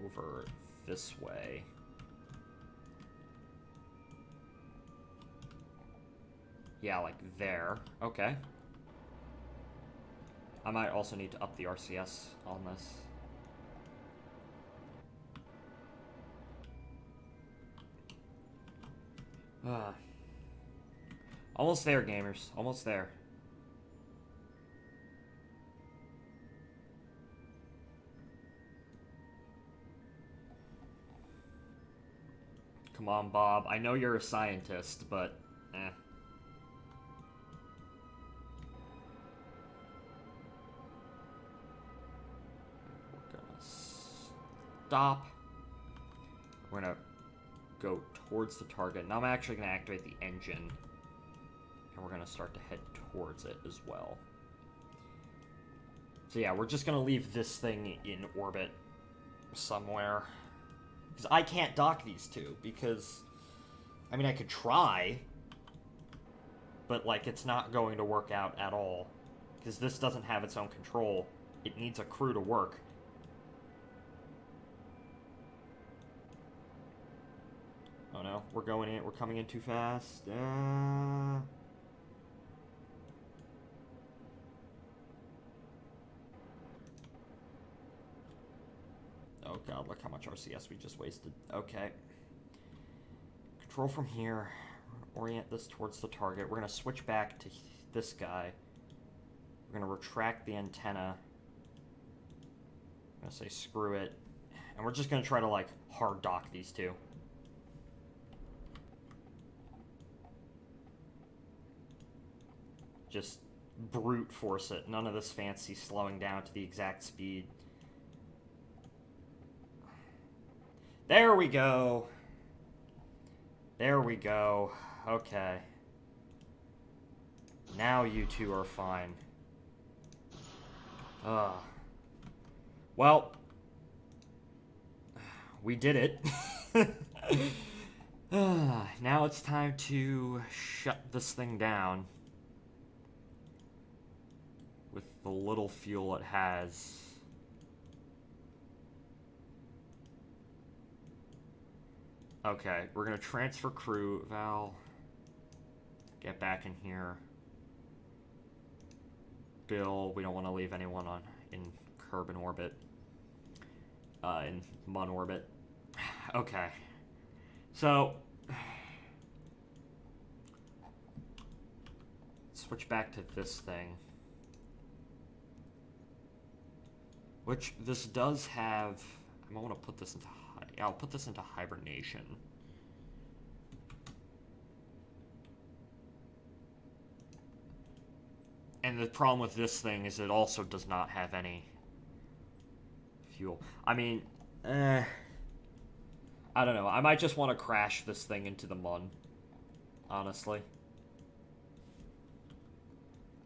Speaker 1: over this way. Yeah, like there. Okay. I might also need to up the RCS on this. Almost there, gamers. Almost there. Come on, Bob. I know you're a scientist, but eh. We're gonna stop. We're gonna go towards the target. Now I'm actually gonna activate the engine. And we're gonna start to head towards it as well. So yeah, we're just gonna leave this thing in orbit somewhere. Because I can't dock these two, because... I mean, I could try, but, like, it's not going to work out at all. Because this doesn't have its own control. It needs a crew to work. Oh no, we're coming in too fast. Oh god, look how much RCS we just wasted. Okay. Control from here. Orient this towards the target. We're going to switch back to this guy. We're going to retract the antenna. I'm going to say screw it. And we're just going to try to, like, hard dock these two. Just brute force it. None of this fancy slowing down to the exact speed. There we go. There we go. Okay. Now you two are fine. Well, we did it. Now it's time to shut this thing down. With the little fuel it has. Okay, we're gonna transfer crew. Val, get back in here. Bill, we don't want to leave anyone in Kerbal orbit. In Mun orbit. Okay. So, switch back to this thing. Which, this does have... I want to put this into... I'll put this into hibernation. And the problem with this thing is it also does not have any fuel. I mean, I don't know. I might just want to crash this thing into the Mun. Honestly.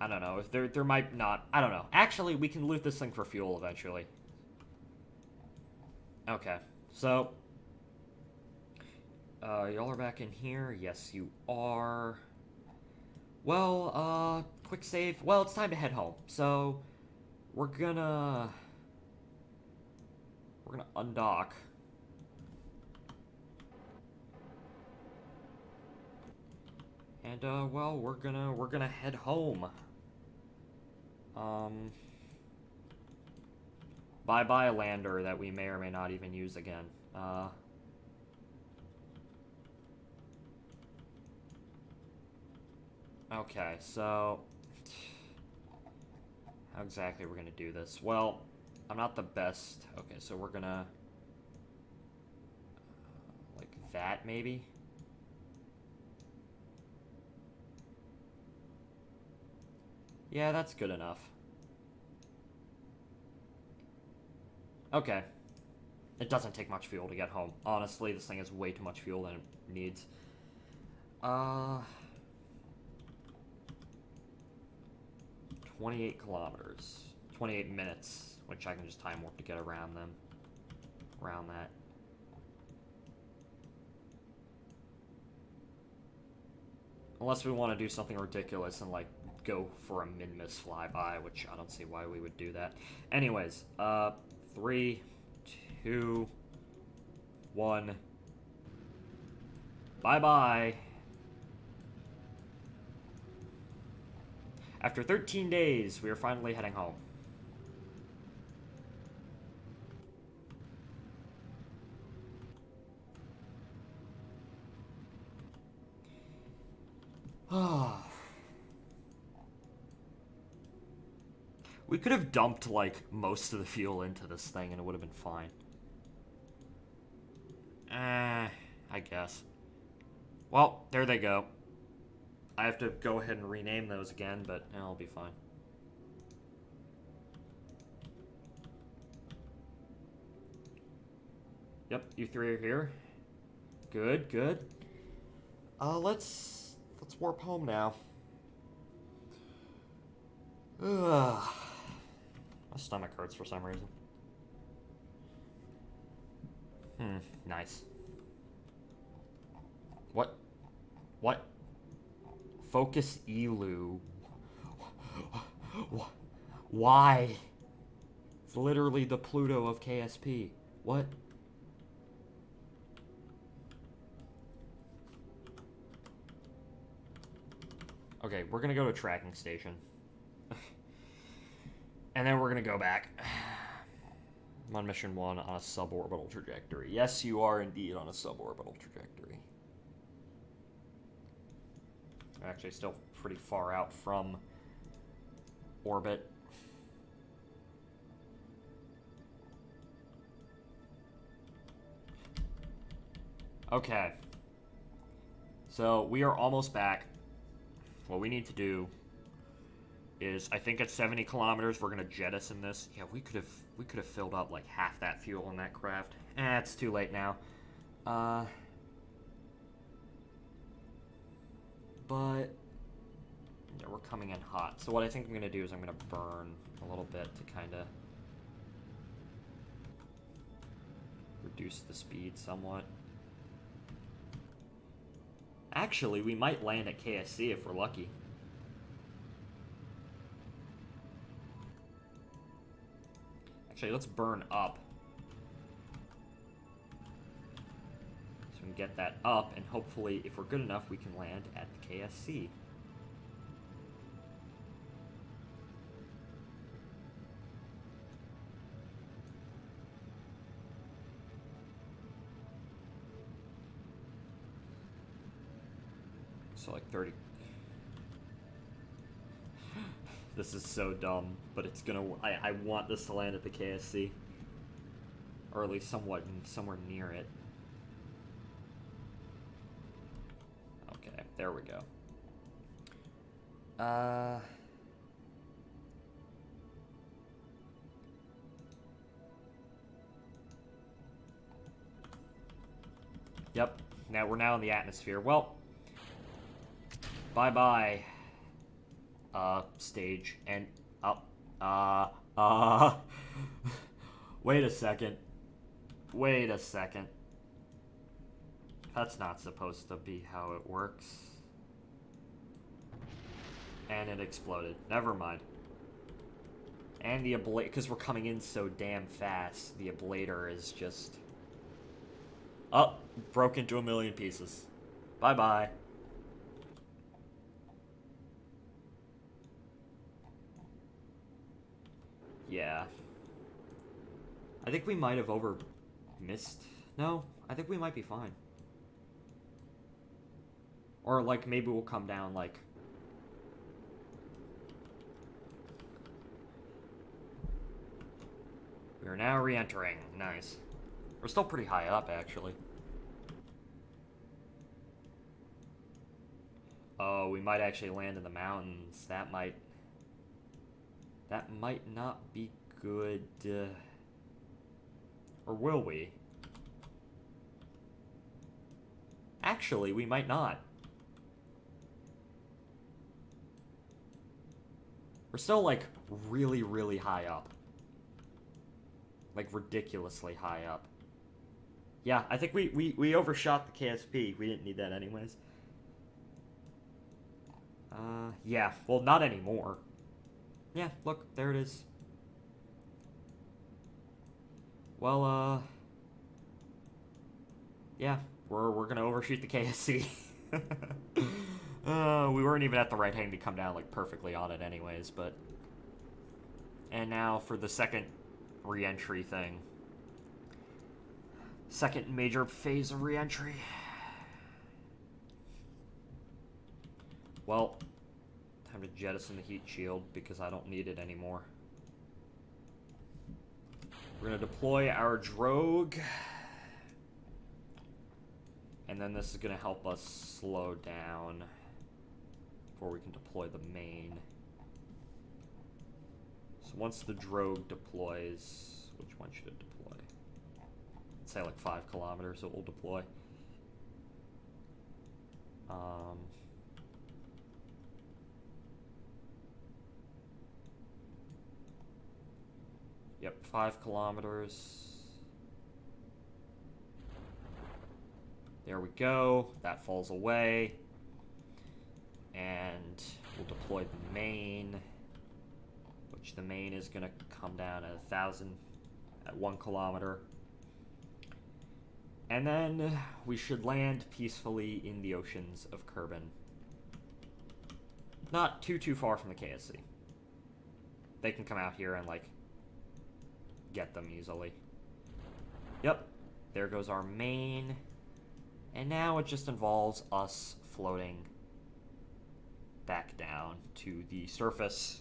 Speaker 1: I don't know. If there might not... I don't know. Actually, we can loot this thing for fuel eventually. Okay. So, y'all are back in here? Yes, you are. Well, quick save. Well, it's time to head home. So, we're gonna undock. And, well, we're gonna head home. Bye-bye lander that we may or may not even use again. Okay, so... How exactly we're gonna do this? Well, I'm not the best. Okay, so we're gonna... like that, maybe? Yeah, that's good enough. Okay. It doesn't take much fuel to get home. Honestly, this thing has way too much fuel than it needs. 28 kilometers. 28 minutes, which I can just time warp to get around them. Around that. Unless we want to do something ridiculous and, like, go for a min-miss flyby, which I don't see why we would do that. Anyways, 3, 2, 1. Bye-bye. After 13 days, we are finally heading home. We could have dumped, like, most of the fuel into this thing and it would have been fine. I guess. Well, there they go. I have to go ahead and rename those again, but I'll be fine. Yep, you three are here. Good, good. Let's warp home now. Ugh. My stomach hurts for some reason. Nice. What? What? Focus Elu. Why? It's literally the Pluto of KSP. What? Okay, we're gonna go to a tracking station. And then we're gonna go back. I'm on mission 1 on a suborbital trajectory. Yes, you are indeed on a suborbital trajectory. Actually, still pretty far out from orbit. Okay. So, we are almost back. What we need to do is, I think at 70 kilometers, we're gonna jettison this. Yeah, we could have filled up like half that fuel in that craft. It's too late now. But yeah, we're coming in hot. So what I think I'm gonna do is I'm gonna burn a little bit to kind of reduce the speed somewhat. Actually, we might land at KSC if we're lucky. Actually, let's burn up. So we can get that up, and hopefully, if we're good enough, we can land at the KSC. So like 30. This is so dumb, but it's gonna. I want this to land at the KSC, or at least somewhere near it. Okay, there we go. Yep. Now we're now in the atmosphere. Well, bye bye. Stage and up. Wait a second. Wait a second. That's not supposed to be how it works. And it exploded. Never mind. And the ablator, because we're coming in so damn fast, the ablator is just... Oh, broke into a million pieces. Bye-bye. Yeah. I think we might have missed. No, I think we might be fine. Or, like, maybe we'll come down, like... We are now re-entering. Nice. We're still pretty high up, actually. Oh, we might actually land in the mountains. That might not be good. Or will we? Actually, we might not. We're still, like, really, really high up. Like, ridiculously high up. Yeah, I think we overshot the KSP. We didn't need that anyways. Yeah. Well, not anymore. Yeah, look, there it is. Well, yeah, we're gonna overshoot the KSC. We weren't even at the right time to come down, like, perfectly on it anyways, but... And now for the second re-entry thing. Second major phase of re-entry. Well, time to jettison the heat shield because I don't need it anymore. We're gonna deploy our drogue. And then this is going to help us slow down before we can deploy the main. So once the drogue deploys, which one should it deploy? Let's say like 5 kilometers it will deploy. Yep, 5 kilometers. There we go. That falls away. And we'll deploy the main, which the main is going to come down at 1,000 at 1 kilometer. And then we should land peacefully in the oceans of Kerbal. Not too far from the KSC. They can come out here and, like, get them easily. Yep. There goes our main. And now it just involves us floating back down to the surface.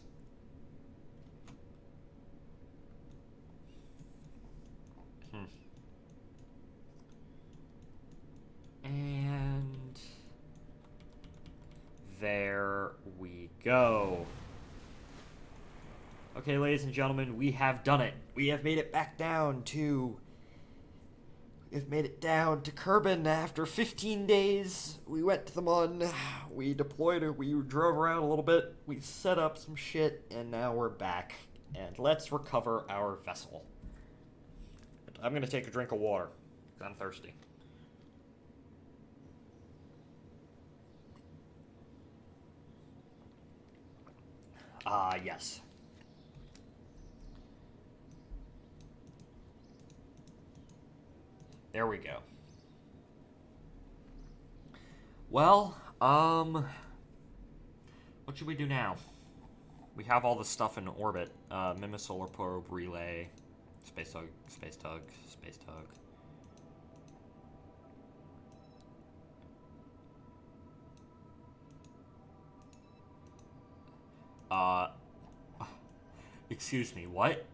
Speaker 1: And there we go. Okay, ladies and gentlemen, we have done it. We have made it back down to... We've made it down to Kerbal after 15 days. We went to the Mun. We deployed it. We drove around a little bit. We set up some shit, and now we're back. And let's recover our vessel. I'm going to take a drink of water, because I'm thirsty. Yes. There we go. Well, what should we do now? We have all the stuff in orbit. Mimus Solar Probe, Relay, Space Tug, Space Tug, Space Tug. Excuse me, what?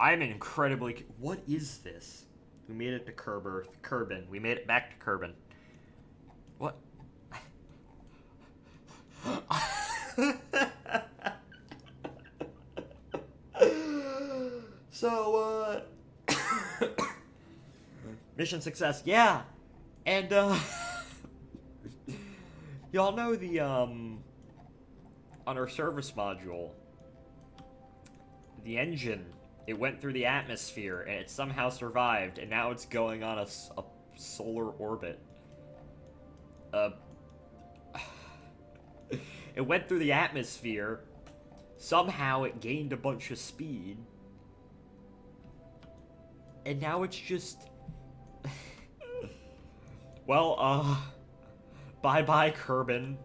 Speaker 1: I'm incredibly... What is this? We made it to Kerbal. We made it back to Kerbal. What? So, mission success, yeah. And, y'all know the, on our service module, the engine, it went through the atmosphere, and it somehow survived, and now it's going on a solar orbit. It went through the atmosphere, somehow it gained a bunch of speed, and now it's just... Well, bye-bye, Kerbal,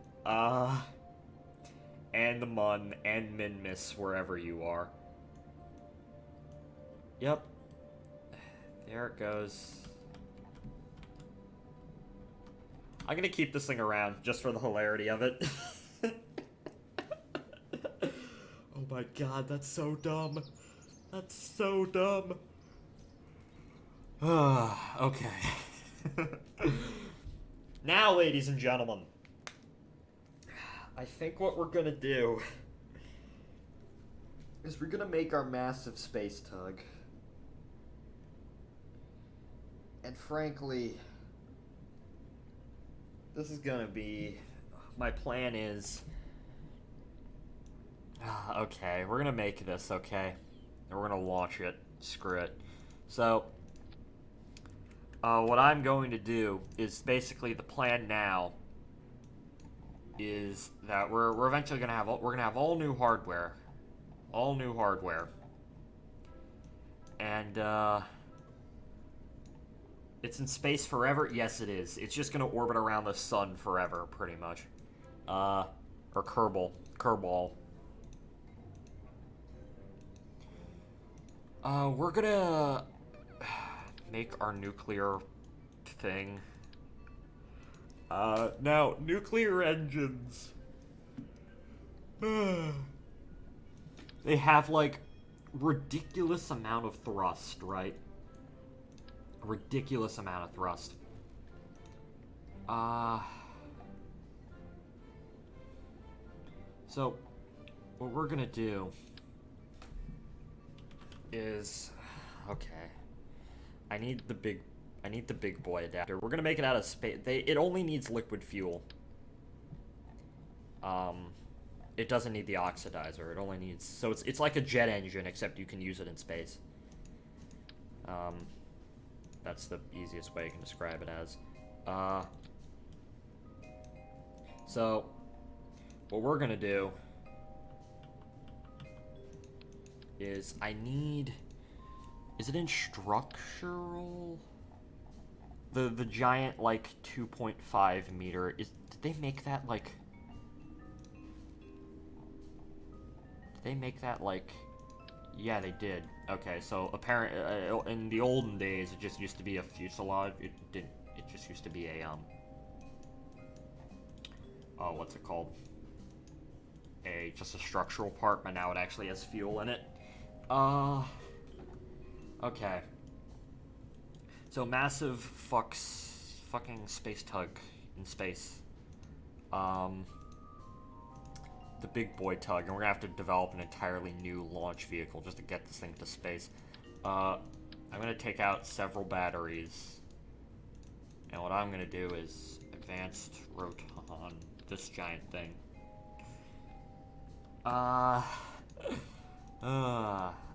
Speaker 1: and the Mun, and Minmus, wherever you are. Yep. There it goes. I'm gonna keep this thing around, just for the hilarity of it. Oh my god, that's so dumb. That's so dumb. Okay. Now, ladies and gentlemen, I think what we're gonna do is we're gonna make our massive space tug. And frankly, this is gonna be... My plan is... Okay, we're gonna make this, okay? And we're gonna launch it. Screw it. So, what I'm going to do is basically the plan now is that we're eventually gonna have all new hardware. All new hardware. And, it's in space forever? Yes, it is. It's just gonna orbit around the sun forever, pretty much. Or Kerbal. We're gonna make our nuclear thing. Now, nuclear engines. They have, like, ridiculous amount of thrust, right? a ridiculous amount of thrust. So, what we're gonna do is, okay, I need the big boy adapter. We're gonna make it out of space. It only needs liquid fuel. It doesn't need the oxidizer. It only needs, so it's like a jet engine, except you can use it in space. That's the easiest way I can describe it as. So, what we're gonna do is is it in structural? The giant, like, 2.5 meter, did they make that, like, yeah, they did. Okay, so apparently, in the olden days, it just used to be a fuselage. It just used to be a, what's it called? Just a structural part, but now it actually has fuel in it. Okay. So, massive fucking space tug in space. The big boy tug, and we're gonna have to develop an entirely new launch vehicle just to get this thing to space. I'm gonna take out several batteries, and what I'm gonna do is advanced roton this giant thing.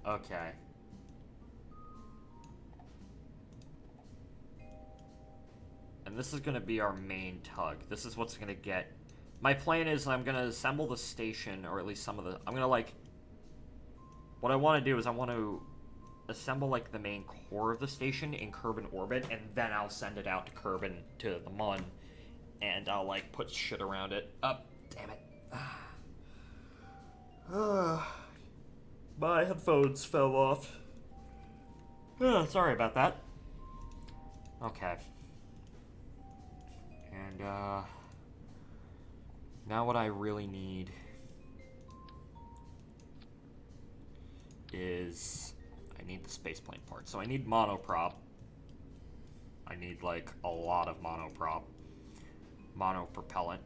Speaker 1: Okay. And this is gonna be our main tug. This is what's gonna get. My plan is I'm gonna assemble the station, or at least some of the. I'm gonna, like. What I want to do is I want to assemble, like, the main core of the station in Kerbin orbit, and then I'll send it out to Kerbin, to the Mun, and I'll, like, put shit around it. Damn it. My headphones fell off. Sorry about that. Okay. And, now what I really need is I need the spaceplane part. So I need monoprop. I need, like, a lot of monoprop. Monopropellant.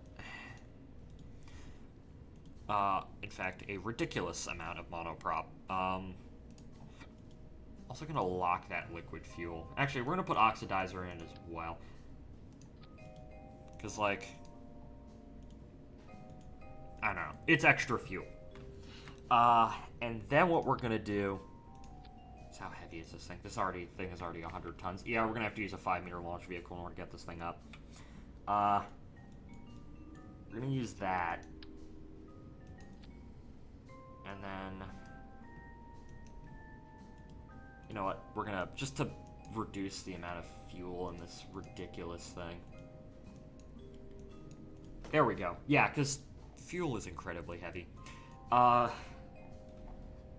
Speaker 1: In fact, a ridiculous amount of monoprop. Also gonna lock that liquid fuel. Actually, we're gonna put oxidizer in as well. Because, like, I don't know. It's extra fuel. And then what we're gonna do is, how heavy is this thing? This thing is already 100 tons. Yeah, we're gonna have to use a 5-meter launch vehicle in order to get this thing up. We're gonna use that. And then, you know what? We're gonna, just to reduce the amount of fuel in this ridiculous thing. There we go. Yeah, because fuel is incredibly heavy.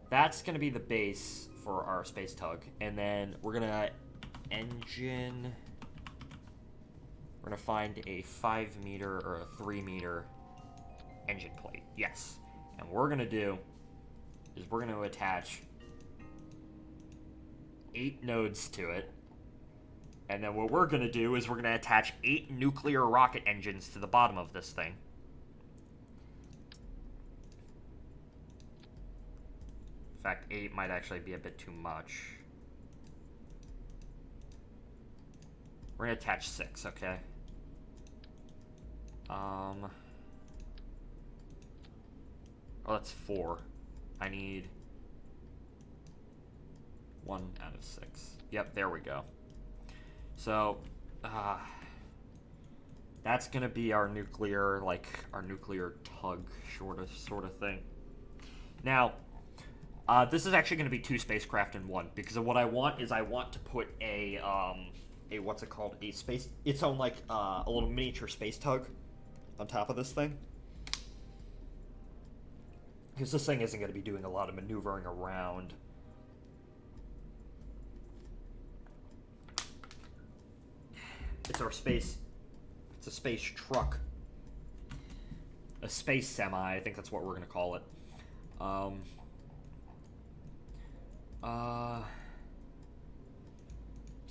Speaker 1: That's gonna be the base for our space tug. And then we're gonna we're gonna find a 5-meter or a 3-meter engine plate. Yes. And what we're gonna do is we're gonna attach 8 nodes to it. And then what we're gonna do is we're gonna attach 8 nuclear rocket engines to the bottom of this thing. In fact, 8 might actually be a bit too much. We're gonna attach 6, okay? Oh, that's 4. I need 1 out of 6. Yep, there we go. So, that's gonna be our nuclear, tug, sort of thing. Now, this is actually gonna be 2 spacecraft in 1, because of what I want is I want to put a what's it called? Its own, like, a little miniature space tug on top of this thing. Because this thing isn't gonna be doing a lot of maneuvering around. It's a space truck. A space semi, I think that's what we're gonna call it.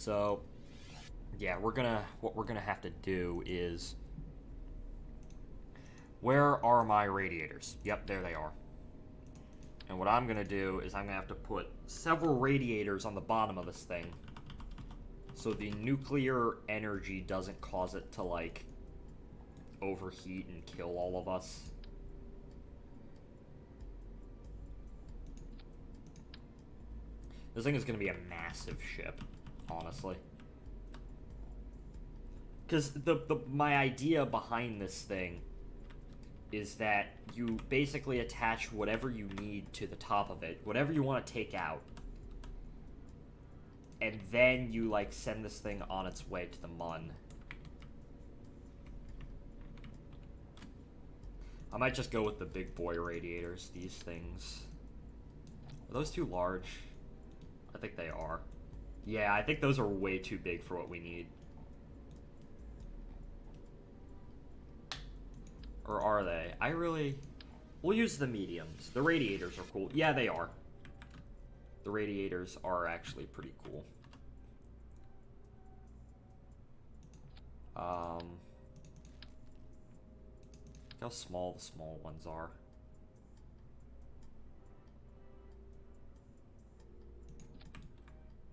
Speaker 1: So, yeah, what we're gonna have to do is, where are my radiators? Yep, there they are. And what I'm gonna do is I'm gonna have to put several radiators on the bottom of this thing, so the nuclear energy doesn't cause it to, like, overheat and kill all of us. This thing is gonna be a massive ship, honestly. Because my idea behind this thing is that you basically attach whatever you need to the top of it, whatever you want to take out, and then you, like, send this thing on its way to the Mun. I might just go with the big boy radiators. These things, are those too large? I think they are. Yeah, I think those are way too big for what we need. Or are they? We'll use the mediums. The radiators are cool. Yeah, they are. The radiators are actually pretty cool. Look how small the small ones are.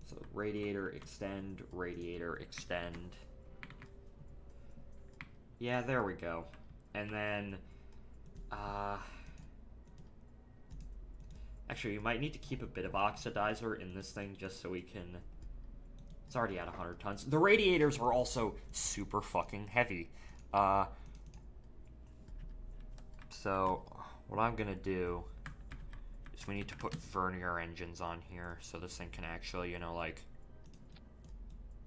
Speaker 1: So radiator extend, radiator extend. Yeah, there we go. And then, actually, you might need to keep a bit of oxidizer in this thing just so we can... It's already at 100 tons. The radiators are also super fucking heavy. So, what I'm gonna do is we need to put vernier engines on here so this thing can actually, you know, like,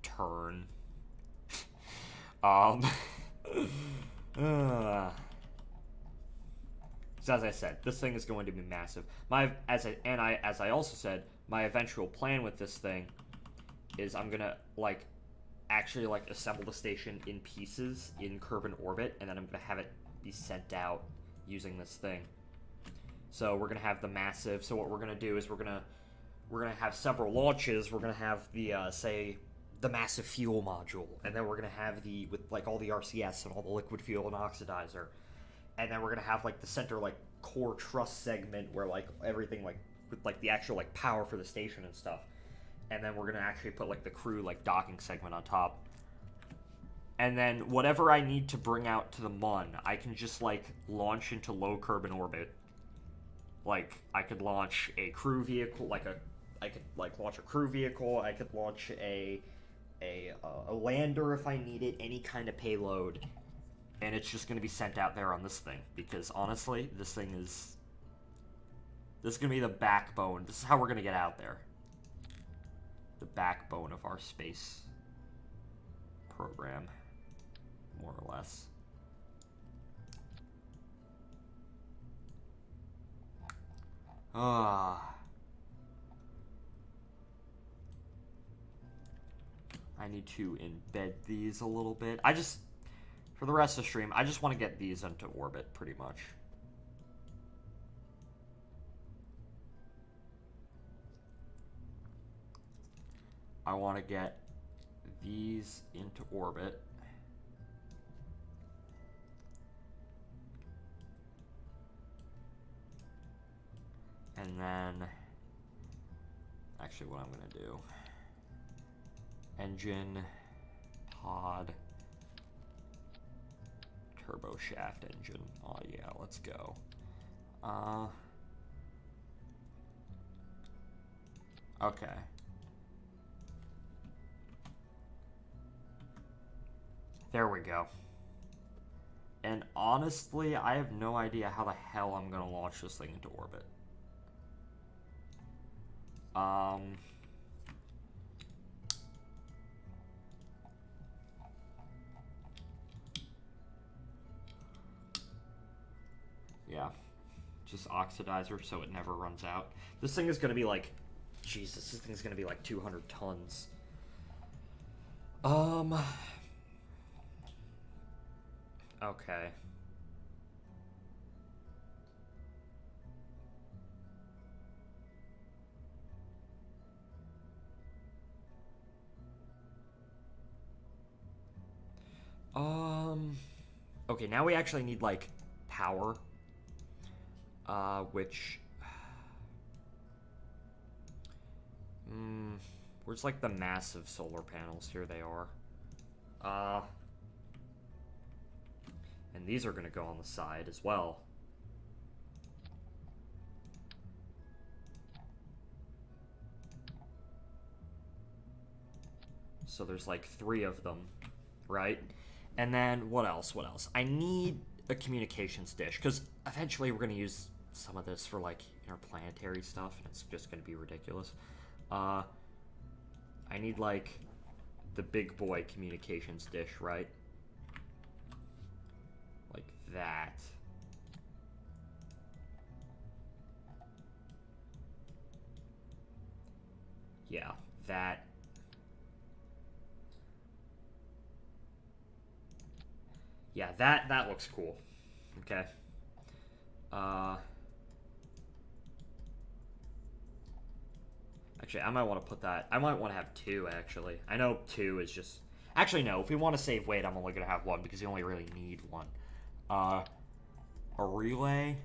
Speaker 1: turn. So as I said, this thing is going to be massive. As I also said, my eventual plan with this thing is I'm gonna, like, actually, like, assemble the station in pieces in Kerbal orbit, and then I'm gonna have it be sent out using this thing. So we're gonna have the massive. So what we're gonna do is we're gonna have several launches. We're gonna have the say the massive fuel module, and then we're gonna have the with like all the RCS and all the liquid fuel and oxidizer, and then we're gonna have like the center like core truss segment where like everything like with like the actual like power for the station and stuff, and then we're gonna actually put like the crew like docking segment on top. And then whatever I need to bring out to the Mun, I can just, like, launch into low Kerbal orbit. Like, I could launch a crew vehicle, I could launch a crew vehicle, I could launch a lander if I needed, any kind of payload. And it's just going to be sent out there on this thing. Because, honestly, this is going to be the backbone. This is how we're going to get out there. The backbone of our space program. More or less. I need to embed these a little bit. For the rest of the stream, I just want to get these into orbit, pretty much. I want to get these into orbit. And then, actually what I'm going to do, engine, pod, turbo shaft engine. Oh yeah, let's go. Okay. There we go. And honestly, I have no idea how the hell I'm going to launch this thing into orbit. Yeah. Just oxidizer so it never runs out. This thing is going to be like... Jesus, this thing's going to be like 200 tons. Okay. Okay, now we actually need, like, power. Which... where's, like, the massive solar panels? Here they are. And these are gonna go on the side as well. So there's, like, 3 of them, right? And then, what else? What else? I need a communications dish, because eventually we're going to use some of this for, like, interplanetary stuff, and it's just going to be ridiculous. I need, like, the big boy communications dish, right? Like that. Yeah, that. Yeah, that looks cool. Okay. Actually, I might want to put that... I might want to have 2, actually. I know 2 is just... Actually, no. If we want to save weight, I'm only going to have 1, because you only really need 1. A relay...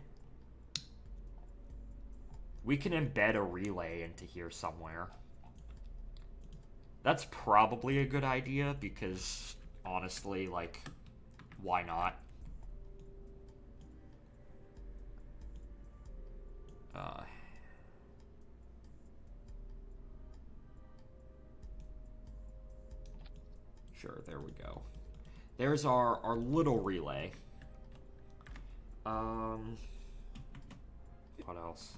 Speaker 1: We can embed a relay into here somewhere. That's probably a good idea, because, honestly, like, why not? Sure, there we go. There's our little relay. What else?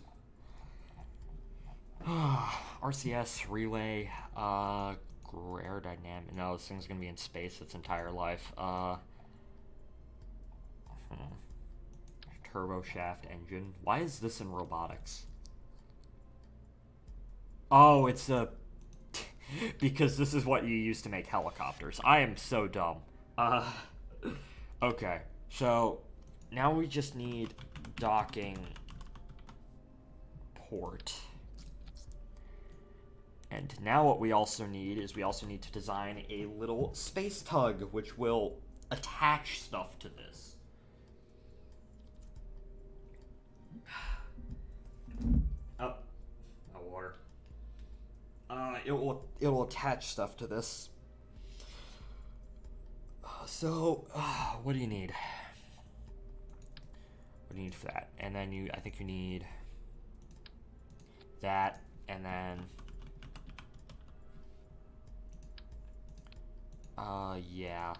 Speaker 1: RCS relay, aerodynamic. No, this thing's gonna be in space its entire life. Turbo shaft engine. Why is this in robotics? Oh, it's a... because this is what you use to make helicopters. I am so dumb. Okay, so now we just need docking port. And now what we also need is we also need to design a little space tug which will attach stuff to this. Oh, no water. It will attach stuff to this. So, what do you need? What do you need for that? And then I think you need that, and then, yeah,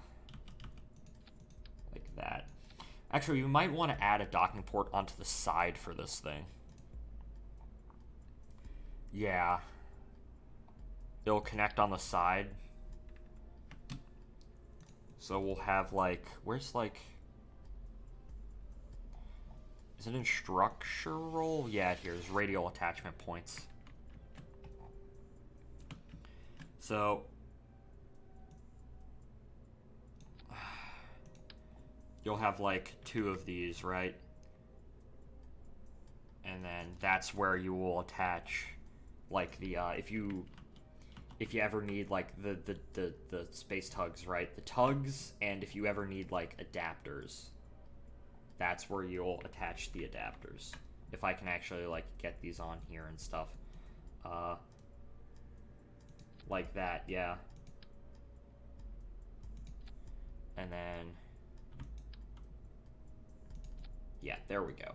Speaker 1: like that. Actually, you might want to add a docking port onto the side for this thing. Yeah. It'll connect on the side. So we'll have, like, where's, like, is it in structural? Yeah, here's radial attachment points. So you'll have, like, 2 of these, right? And then that's where you will attach, like, the if you ever need, like, the space tugs, right? The tugs, and if you ever need, like, adapters, that's where you'll attach the adapters. If I can actually, like, get these on here and stuff. Like that, yeah. And then, yeah, there we go.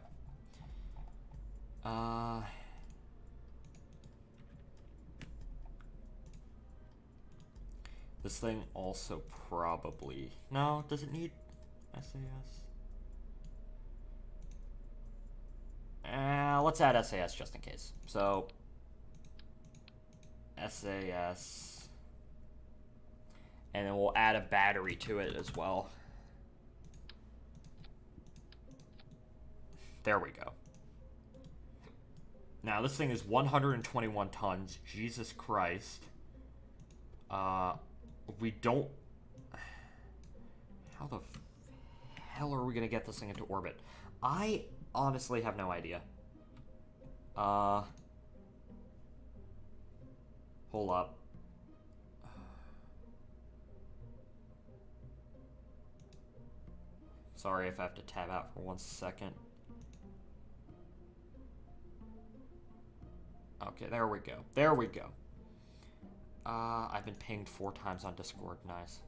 Speaker 1: This thing also probably... No, does it need SAS? Let's add SAS just in case. So, SAS. And then we'll add a battery to it as well. There we go. Now, this thing is 121 tons. Jesus Christ. We don't... How the hell are we going to get this thing into orbit? I honestly have no idea. Hold up. Sorry if I have to tab out for 1 second. Okay, there we go. There we go. I've been pinged 4 times on Discord. Nice.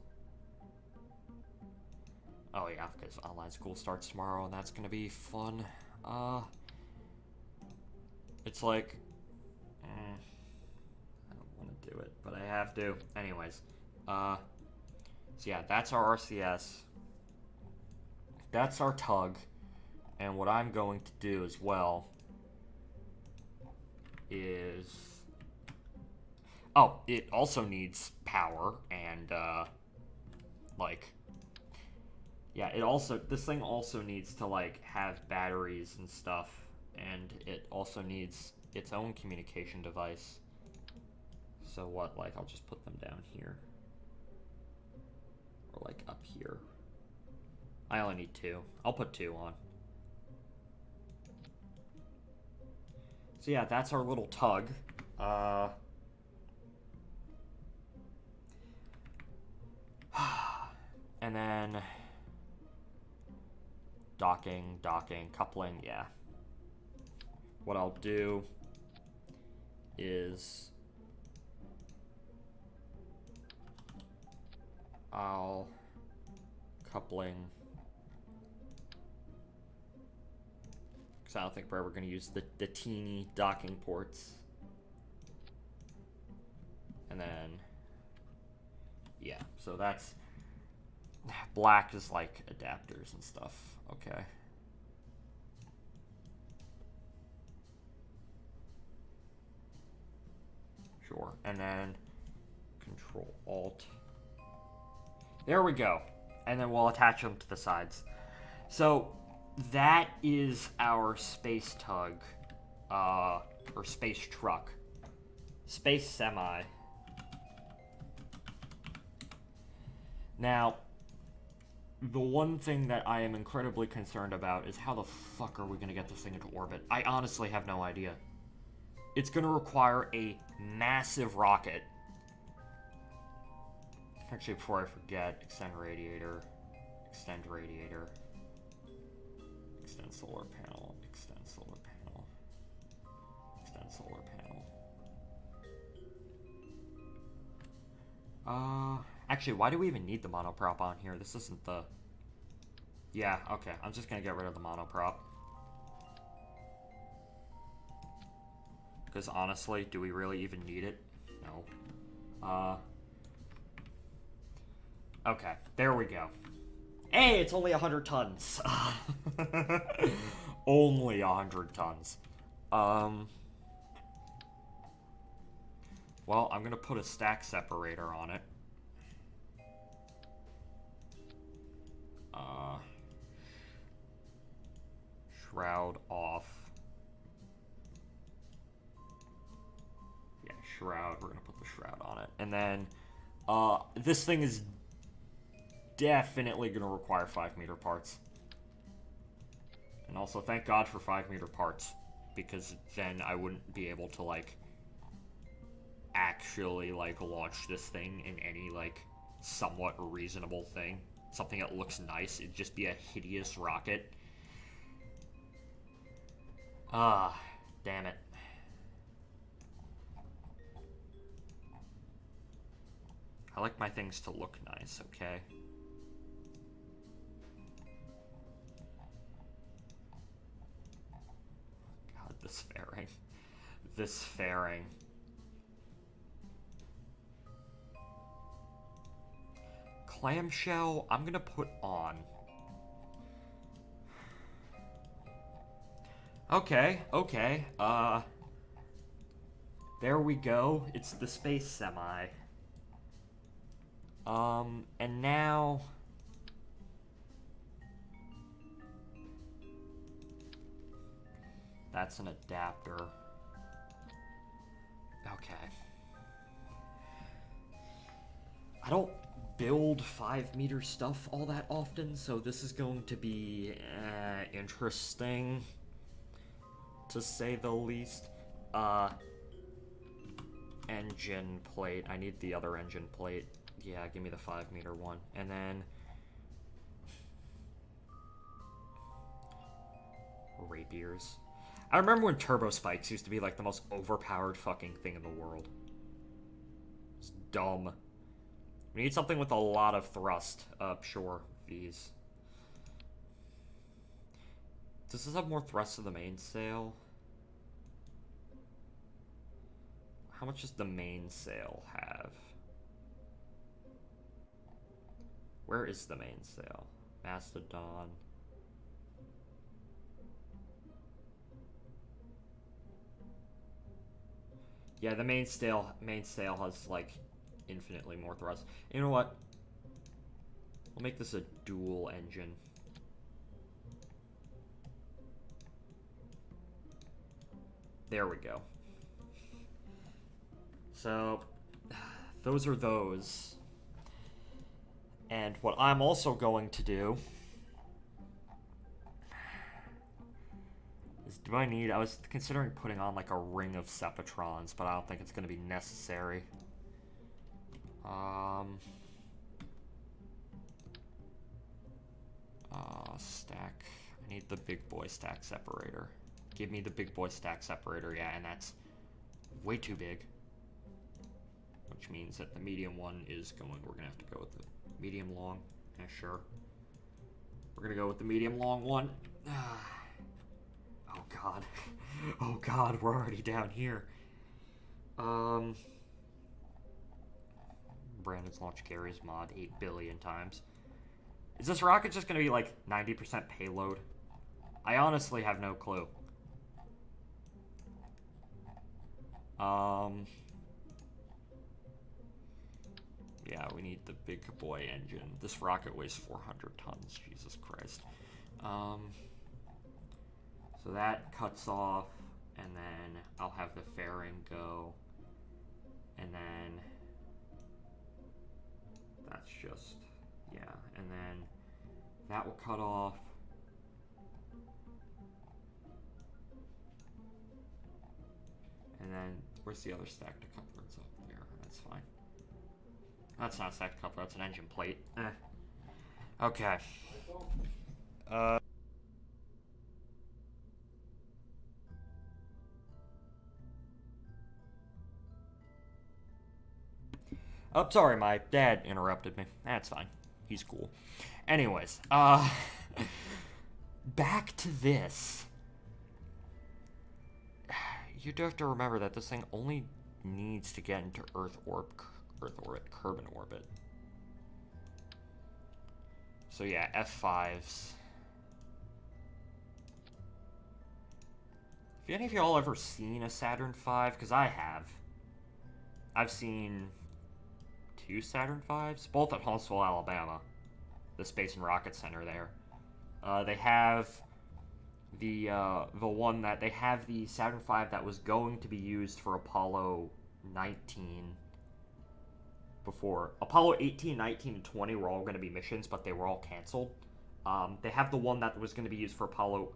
Speaker 1: Oh yeah, because online school starts tomorrow, and that's gonna be fun. It's like, I don't want to do it, but I have to. Anyways, so yeah, that's our RCS. That's our tug, and what I'm going to do as well is, oh, it also needs power, and like, yeah, this thing also needs to like have batteries and stuff, and it also needs its own communication device. So what, like, I'll just put them down here, or like up here. I only need 2. I'll put 2 on. So yeah, that's our little tug. And then docking, coupling, yeah. What I'll do is I'll coupling, because I don't think we're ever going to use the teeny docking ports. And then, yeah, so that's, black is like adapters and stuff, okay. Sure, and then Control Alt. There we go. And then we'll attach them to the sides. So that is our space tug, or space truck, space semi. Now, the one thing that I am incredibly concerned about is how the fuck are we going to get this thing into orbit? I honestly have no idea. It's going to require a massive rocket. Actually, before I forget, extend radiator, extend radiator, extend solar panel, extend solar panel, extend solar panel. Actually, why do we even need the monoprop on here? This isn't the... Yeah, okay, I'm just gonna get rid of the monoprop. Because honestly, do we really even need it? No. Okay, there we go. Hey, it's only 100 tons. Only 100 tons. Well, I'm gonna put a stack separator on it. Shroud off. Yeah, shroud. We're gonna put the shroud on it. And then, this thing is definitely gonna require 5-meter parts. And also, thank God for 5-meter parts, because then I wouldn't be able to, like, actually, like, launch this thing in any, like, somewhat reasonable thing. Something that looks nice. It'd just be a hideous rocket. Ah, damn it. I like my things to look nice, okay? God, this fairing. This fairing. Clamshell, I'm gonna put on. Okay, okay, there we go. It's the space semi. And now... That's an adapter. Okay. I don't build 5-meter stuff all that often, so this is going to be interesting, to say the least. Engine plate. I need the other engine plate. Yeah, give me the 5-meter one. And then... rapiers. I remember when turbo spikes used to be like the most overpowered fucking thing in the world. It's dumb. We need something with a lot of thrust. Sure, these. Does this have more thrust to the mainsail? How much does the mainsail have? Where is the mainsail? Mastodon. Yeah, the mainsail has like infinitely more thrust. You know what? We'll make this a dual engine. There we go. So, those are those. And what I'm also going to do is, I was considering putting on like a ring of Sepatrons, but I don't think it's going to be necessary. Stack. I need the big boy stack separator. Give me the big boy stack separator, yeah, and that's way too big. Which means that the medium one is going, we're going to have to go with the medium long. Yeah, sure. We're going to go with the medium long one. Oh god. Oh god, we're already down here. Brandon's launched Gary's mod 8 billion times. Is this rocket just going to be like 90% payload? I honestly have no clue. Yeah, we need the big boy engine. This rocket weighs 400 tons, Jesus Christ. So that cuts off, and then I'll have the fairing go, and then that's just, yeah, and then that will cut off. And then, where's the other stacked couplers up there? That's fine. That's not a stacked coupler, that's an engine plate. Okay. Oh, sorry, my dad interrupted me. That's fine. He's cool. Anyways, back to this. You do have to remember that this thing only needs to get into Earth orbit, Kerbal orbit. So yeah, F5s. Have any of y'all ever seen a Saturn V? Because I have. I've seen 2 Saturn Vs, both at Huntsville, Alabama. The Space and Rocket Center there. They have the one that they have the Saturn V that was going to be used for Apollo 19 before. Apollo 18, 19, and 20 were all going to be missions, but they were all canceled. They have the one that was going to be used for Apollo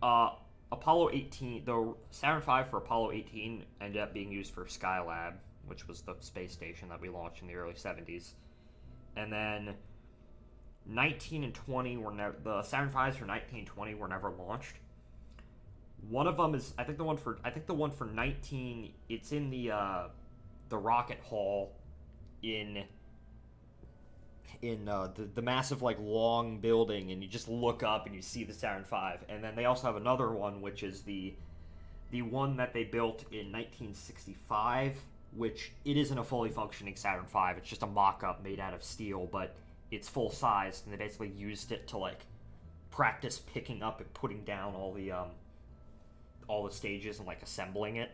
Speaker 1: 18. The Saturn V for Apollo 18 ended up being used for Skylab, which was the space station that we launched in the early 70s. And then 19 and 20 were never, the Saturn V's for 19 and 20 were never launched. One of them is, I think the one for 19, it's in the rocket hall in the massive like long building, and you just look up and you see the Saturn V. And then they also have another one, which is the one that they built in 1965, which it isn't a fully functioning Saturn V. It's just a mock-up made out of steel, but it's full size, and they basically used it to like practice picking up and putting down all the stages and like assembling it.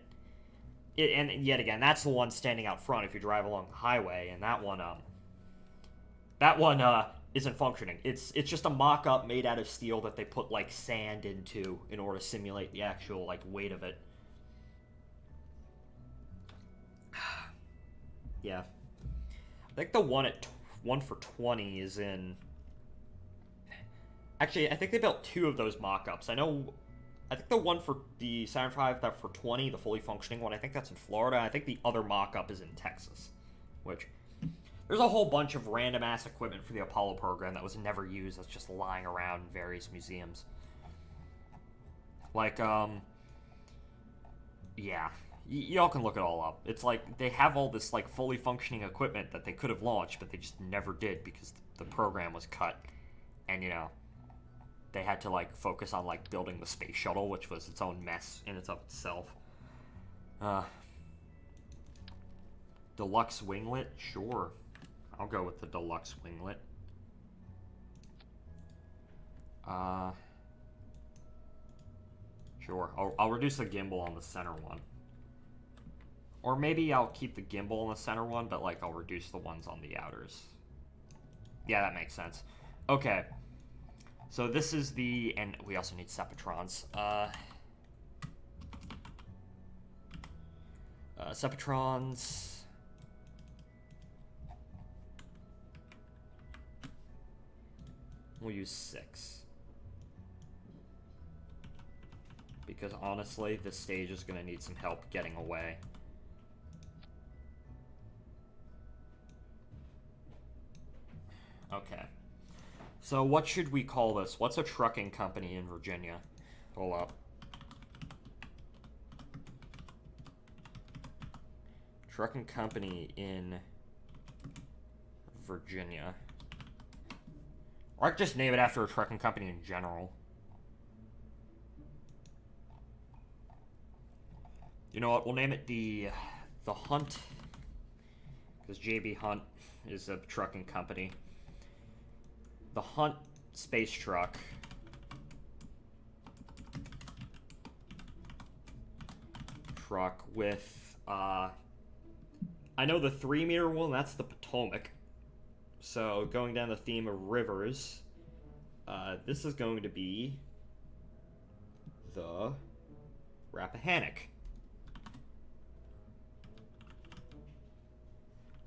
Speaker 1: And yet again, that's the one standing out front if you drive along the highway, and that one isn't functioning. It's just a mock-up made out of steel that they put like sand into in order to simulate the actual like weight of it. Yeah, I think the one for 20 is in. Actually, I think they built 2 of those mock-ups. I think the one for the Saturn V, that for 20, the fully functioning one, I think that's in Florida. I think the other mock-up is in Texas, which there's a whole bunch of random-ass equipment for the Apollo program that was never used that's just lying around in various museums. Like, yeah. Y'all can look it all up. It's like they have all this like fully functioning equipment that they could have launched, but they just never did because the program was cut. And you know, they had to like focus on like building the space shuttle, which was its own mess in itself. Deluxe winglet, sure. I'll go with the deluxe winglet. Sure. I'll reduce the gimbal on the center one. Or maybe I'll keep the gimbal on the center one, but like I'll reduce the ones on the outers. Yeah, that makes sense. Okay. So this is the, and we also need Sepatrons. Sepatrons. We'll use 6. Because honestly, this stage is going to need some help getting away. Okay. So what should we call this? What's a trucking company in Virginia? Hold up. Trucking company in Virginia. Or I could just name it after a trucking company in general. You know what? We'll name it the Hunt, because JB Hunt is a trucking company. The Hunt space truck. Truck with I know the 3-meter one. That's the Potomac. So going down the theme of rivers, this is going to be the Rappahannock.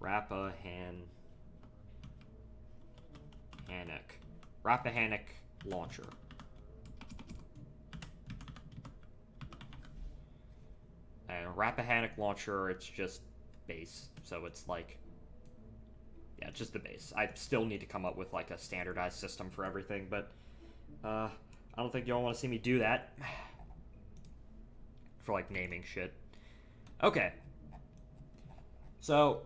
Speaker 1: Rappahannock launcher. And Rappahannock launcher, it's just base, so it's like, yeah, just the base. I still need to come up with like a standardized system for everything, but I don't think y'all want to see me do that for like naming shit. Okay, so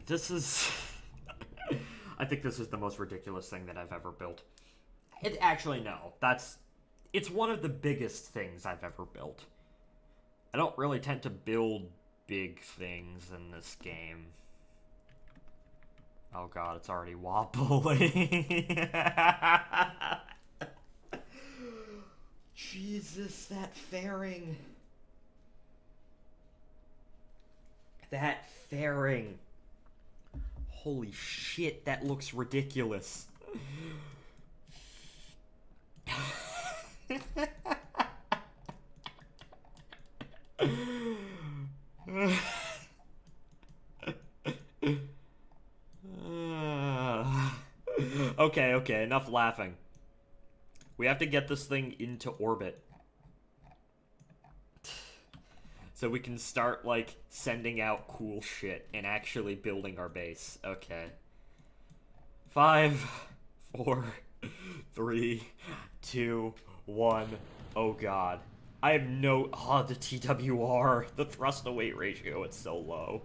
Speaker 1: this is I think this is the most ridiculous thing that I've ever built. It actually, no, it's one of the biggest things I've ever built. I don't really tend to build big things in this game. Oh god, it's already wobbling. Jesus, that fairing. That fairing. Holy shit, that looks ridiculous. Okay, enough laughing. We have to get this thing into orbit. So we can start, like, sending out cool shit and actually building our base. Okay. 5, 4, 3, 2, 1. Oh god. I have no... Oh, the TWR. The thrust to weight ratio, it's so low.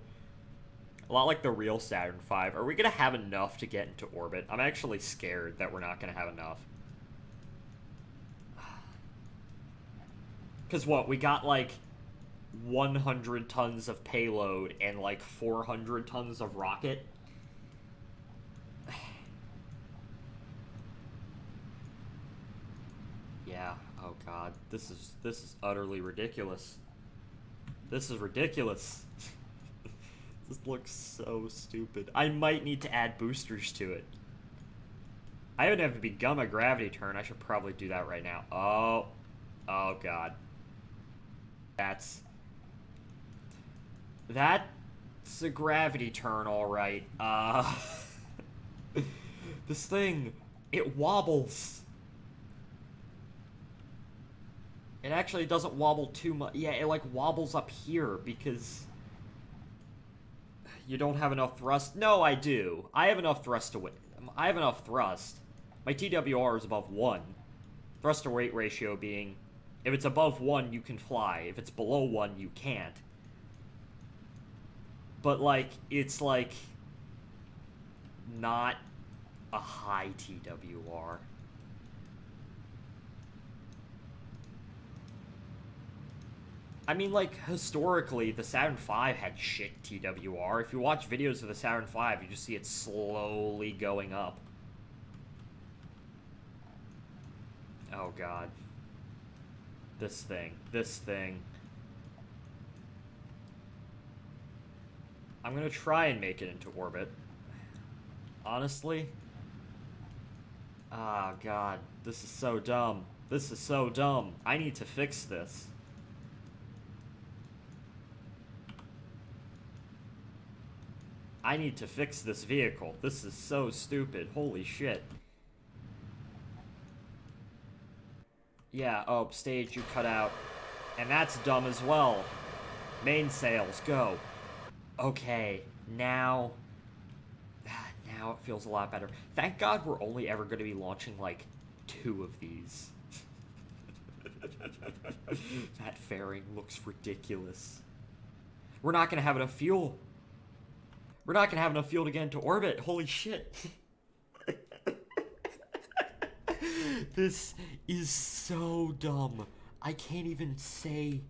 Speaker 1: A lot like the real Saturn V. Are we going to have enough to get into orbit? I'm actually scared that we're not going to have enough. Because what? We got, like, 100 tons of payload and, like, 400 tons of rocket? Yeah. Oh, God. This is utterly ridiculous. This is ridiculous. This looks so stupid. I might need to add boosters to it. I haven't even begun my gravity turn. I should probably do that right now. Oh. Oh, God. That's a gravity turn, alright. This thing, it wobbles. It actually doesn't wobble too much. Yeah, it, like, wobbles up here because... You don't have enough thrust? No, I do. I have enough thrust to... I have enough thrust. My TWR is above 1. Thrust to weight ratio being If it's above 1, you can fly. If it's below 1, you can't. But, like, it's, like, not a high TWR. I mean, like, historically, the Saturn V had shit TWR. If you watch videos of the Saturn V, you just see it slowly going up. Oh, God. This thing. This thing. I'm gonna try and make it into orbit. Honestly. Ah, oh, God. This is so dumb. This is so dumb. I need to fix this. I need to fix this vehicle. This is so stupid. Holy shit. Yeah, oh, stage you cut out. And that's dumb as well. Mainsails, go. Okay, now... Now it feels a lot better. Thank God we're only ever going to be launching, like, 2 of these. That fairing looks ridiculous. We're not going to have enough fuel. We're not going to have enough fuel to get into orbit. Holy shit. This is so dumb. I can't even say...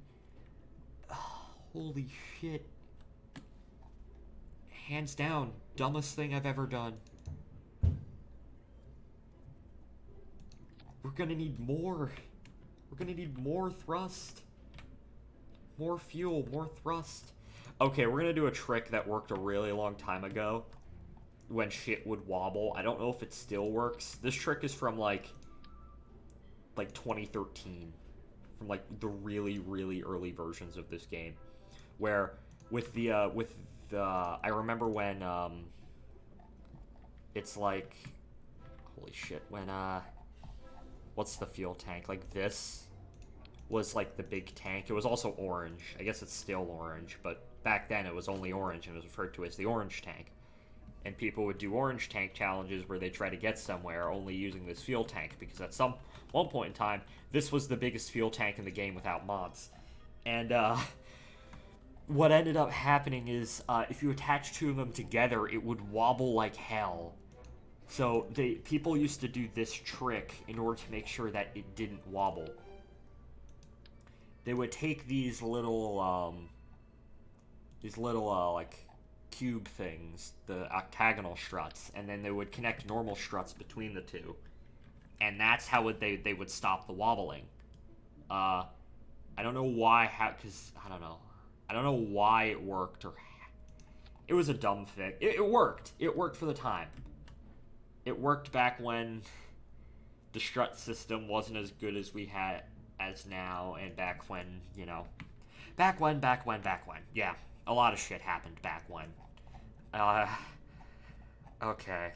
Speaker 1: holy shit. Hands down, dumbest thing I've ever done. We're gonna need more. We're gonna need more thrust. More fuel, more thrust. Okay, we're gonna do a trick that worked a really long time ago when shit would wobble. I don't know if it still works. This trick is from like 2013. From like the really, really early versions of this game. Where with the I remember when it's like, holy shit, when what's the fuel tank? Like this was like the big tank. It was also orange. I guess it's still orange, but back then it was only orange and it was referred to as the orange tank. And people would do orange tank challenges where they try to get somewhere only using this fuel tank, because at one point in time, this was the biggest fuel tank in the game without mods. And what ended up happening is if you attach 2 of them together, it would wobble like hell. So people used to do this trick in order to make sure that it didn't wobble. They would take these little like cube things, the octagonal struts, and then they would connect normal struts between the 2, and that's how they would stop the wobbling. I don't know why, because I don't know. I don't know why it worked, or it was a dumb fix. It worked. It worked for the time. It worked back when the strut system wasn't as good as we had as now, and back when, you know, back when. Yeah, a lot of shit happened back when. Okay.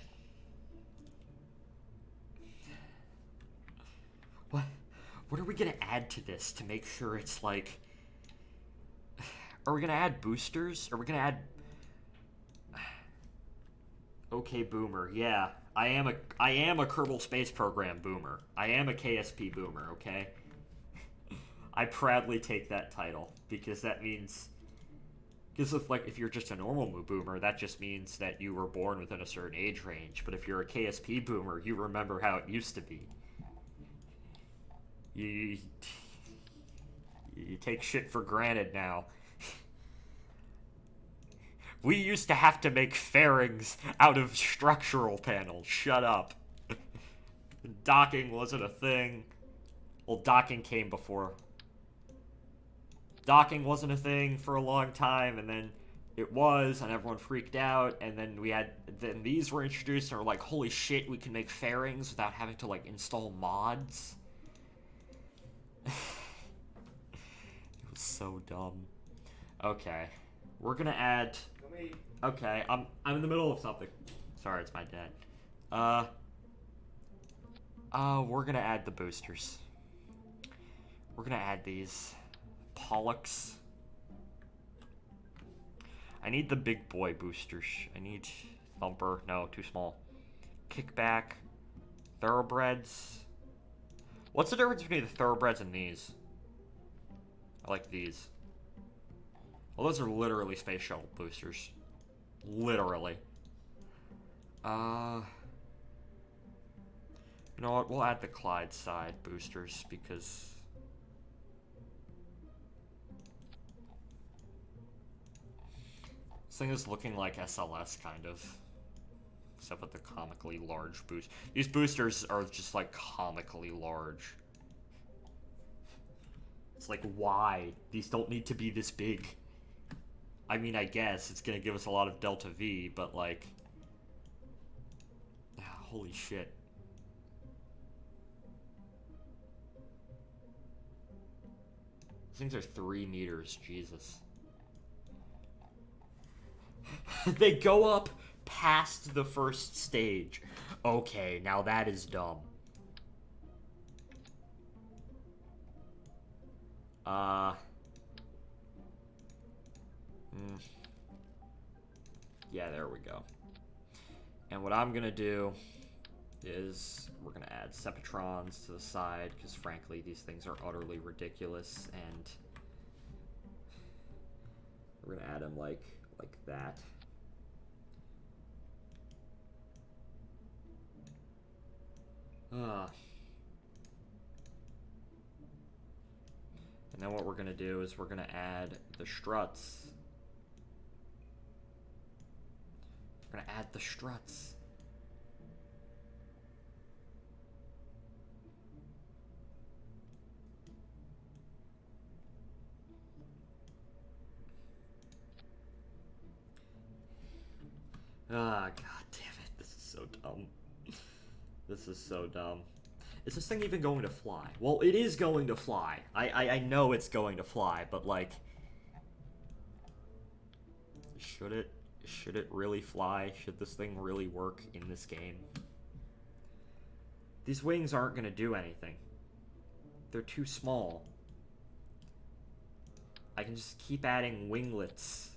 Speaker 1: What are we gonna add to this to make sure it's like... Are we gonna add boosters? Are we gonna add... Okay, boomer. Yeah, I am a Kerbal Space Program boomer. I am a KSP boomer, okay? I proudly take that title, because that means... Because if you're just a normal boomer, that just means that you were born within a certain age range. But if you're a KSP boomer, you remember how it used to be. You take shit for granted now. We used to have to make fairings out of structural panels. Shut up. Docking wasn't a thing. Well, docking came before. Docking wasn't a thing for a long time, and then it was, and everyone freaked out, and then then these were introduced, and we're like, holy shit, we can make fairings without having to, like, install mods. It was so dumb. Okay. We're gonna add... Okay, I'm in the middle of something. Sorry, it's my dad. We're gonna add the boosters. We're gonna add these. Pollux. I need the big boy boosters. I need Thumper. No, too small. Kickback. Thoroughbreds. What's the difference between the thoroughbreds and these? I like these. Well, those are literally space shuttle boosters. Literally. You know what? We'll add the Clydeside boosters because this thing is looking like SLS kind of, except with the comically large boost. These boosters are just like comically large. It's like, why? These don't need to be this big. I mean, I guess it's gonna give us a lot of Delta V, but like, holy shit. These things are 3 meters, Jesus. They go up past the first stage. Okay, now that is dumb. Yeah, there we go. And what I'm gonna do is we're gonna add Seppatrons to the side because frankly these things are utterly ridiculous, and we're gonna add them like that. And then what we're gonna do is we're gonna add the struts. We're gonna add the struts. God damn it, this is so dumb. This is so dumb. Is this thing even going to fly? Well, it is going to fly. I know it's going to fly, but like, should it? Should it really fly? Should this thing really work in this game? These wings aren't going to do anything. They're too small. I can just keep adding winglets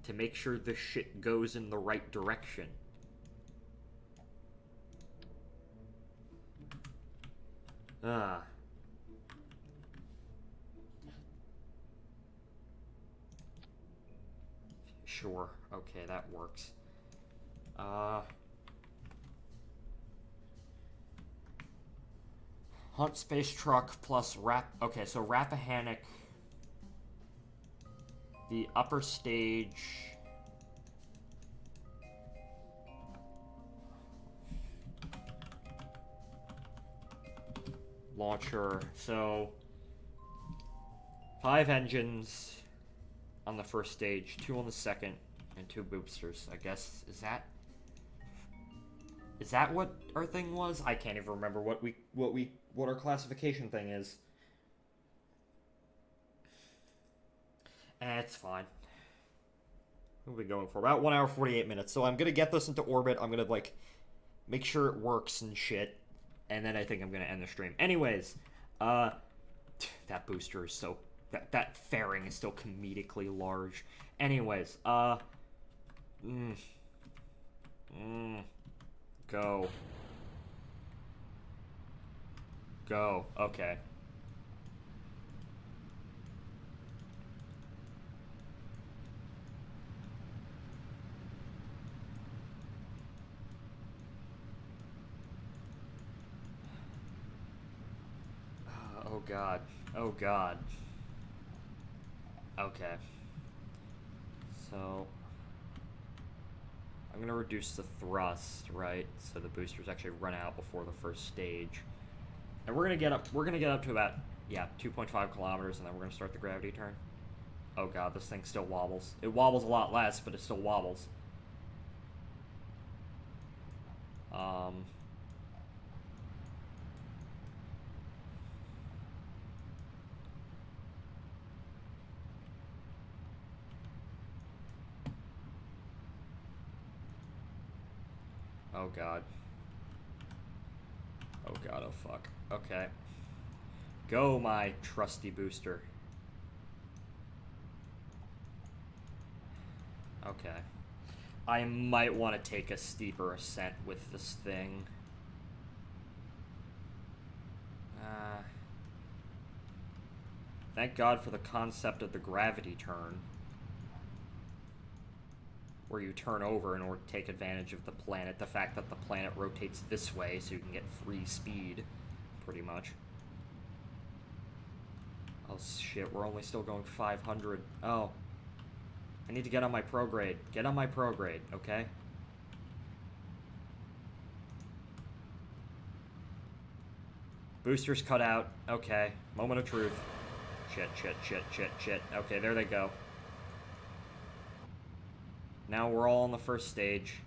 Speaker 1: to make sure this shit goes in the right direction. Sure. Okay, that works. Hunt space truck plus Okay, so Rappahannock. The upper stage. Launcher. So 5 engines on the first stage, 2 on the second, and 2 boosters. I guess is that what our thing was? I can't even remember what our classification thing is. It's fine. We'll be going for about 1 hour 48 minutes. So I'm gonna get this into orbit. I'm gonna like make sure it works and shit, and then I think I'm gonna end the stream. Anyways, that booster is so that fairing is still comedically large. Anyways, go. Go. Okay. Oh god. Oh god. Okay. So I'm gonna reduce the thrust, right? So the boosters actually run out before the first stage. And we're gonna get up to about 2.5 kilometers, and then we're gonna start the gravity turn. Oh god, this thing still wobbles. It wobbles a lot less, but it still wobbles. Oh god. Oh god, oh fuck. Okay. Go, my trusty booster. Okay. I might want to take a steeper ascent with this thing. Thank God for the concept of the gravity turn, where you turn over in order to take advantage of the planet. The fact that the planet rotates this way so you can get free speed, pretty much. Oh shit, we're only still going 500. Oh. I need to get on my prograde. Get on my prograde, okay? Boosters cut out. Okay. Moment of truth. Shit, shit, shit, shit, shit. Okay, there they go. Now we're all on the first stage.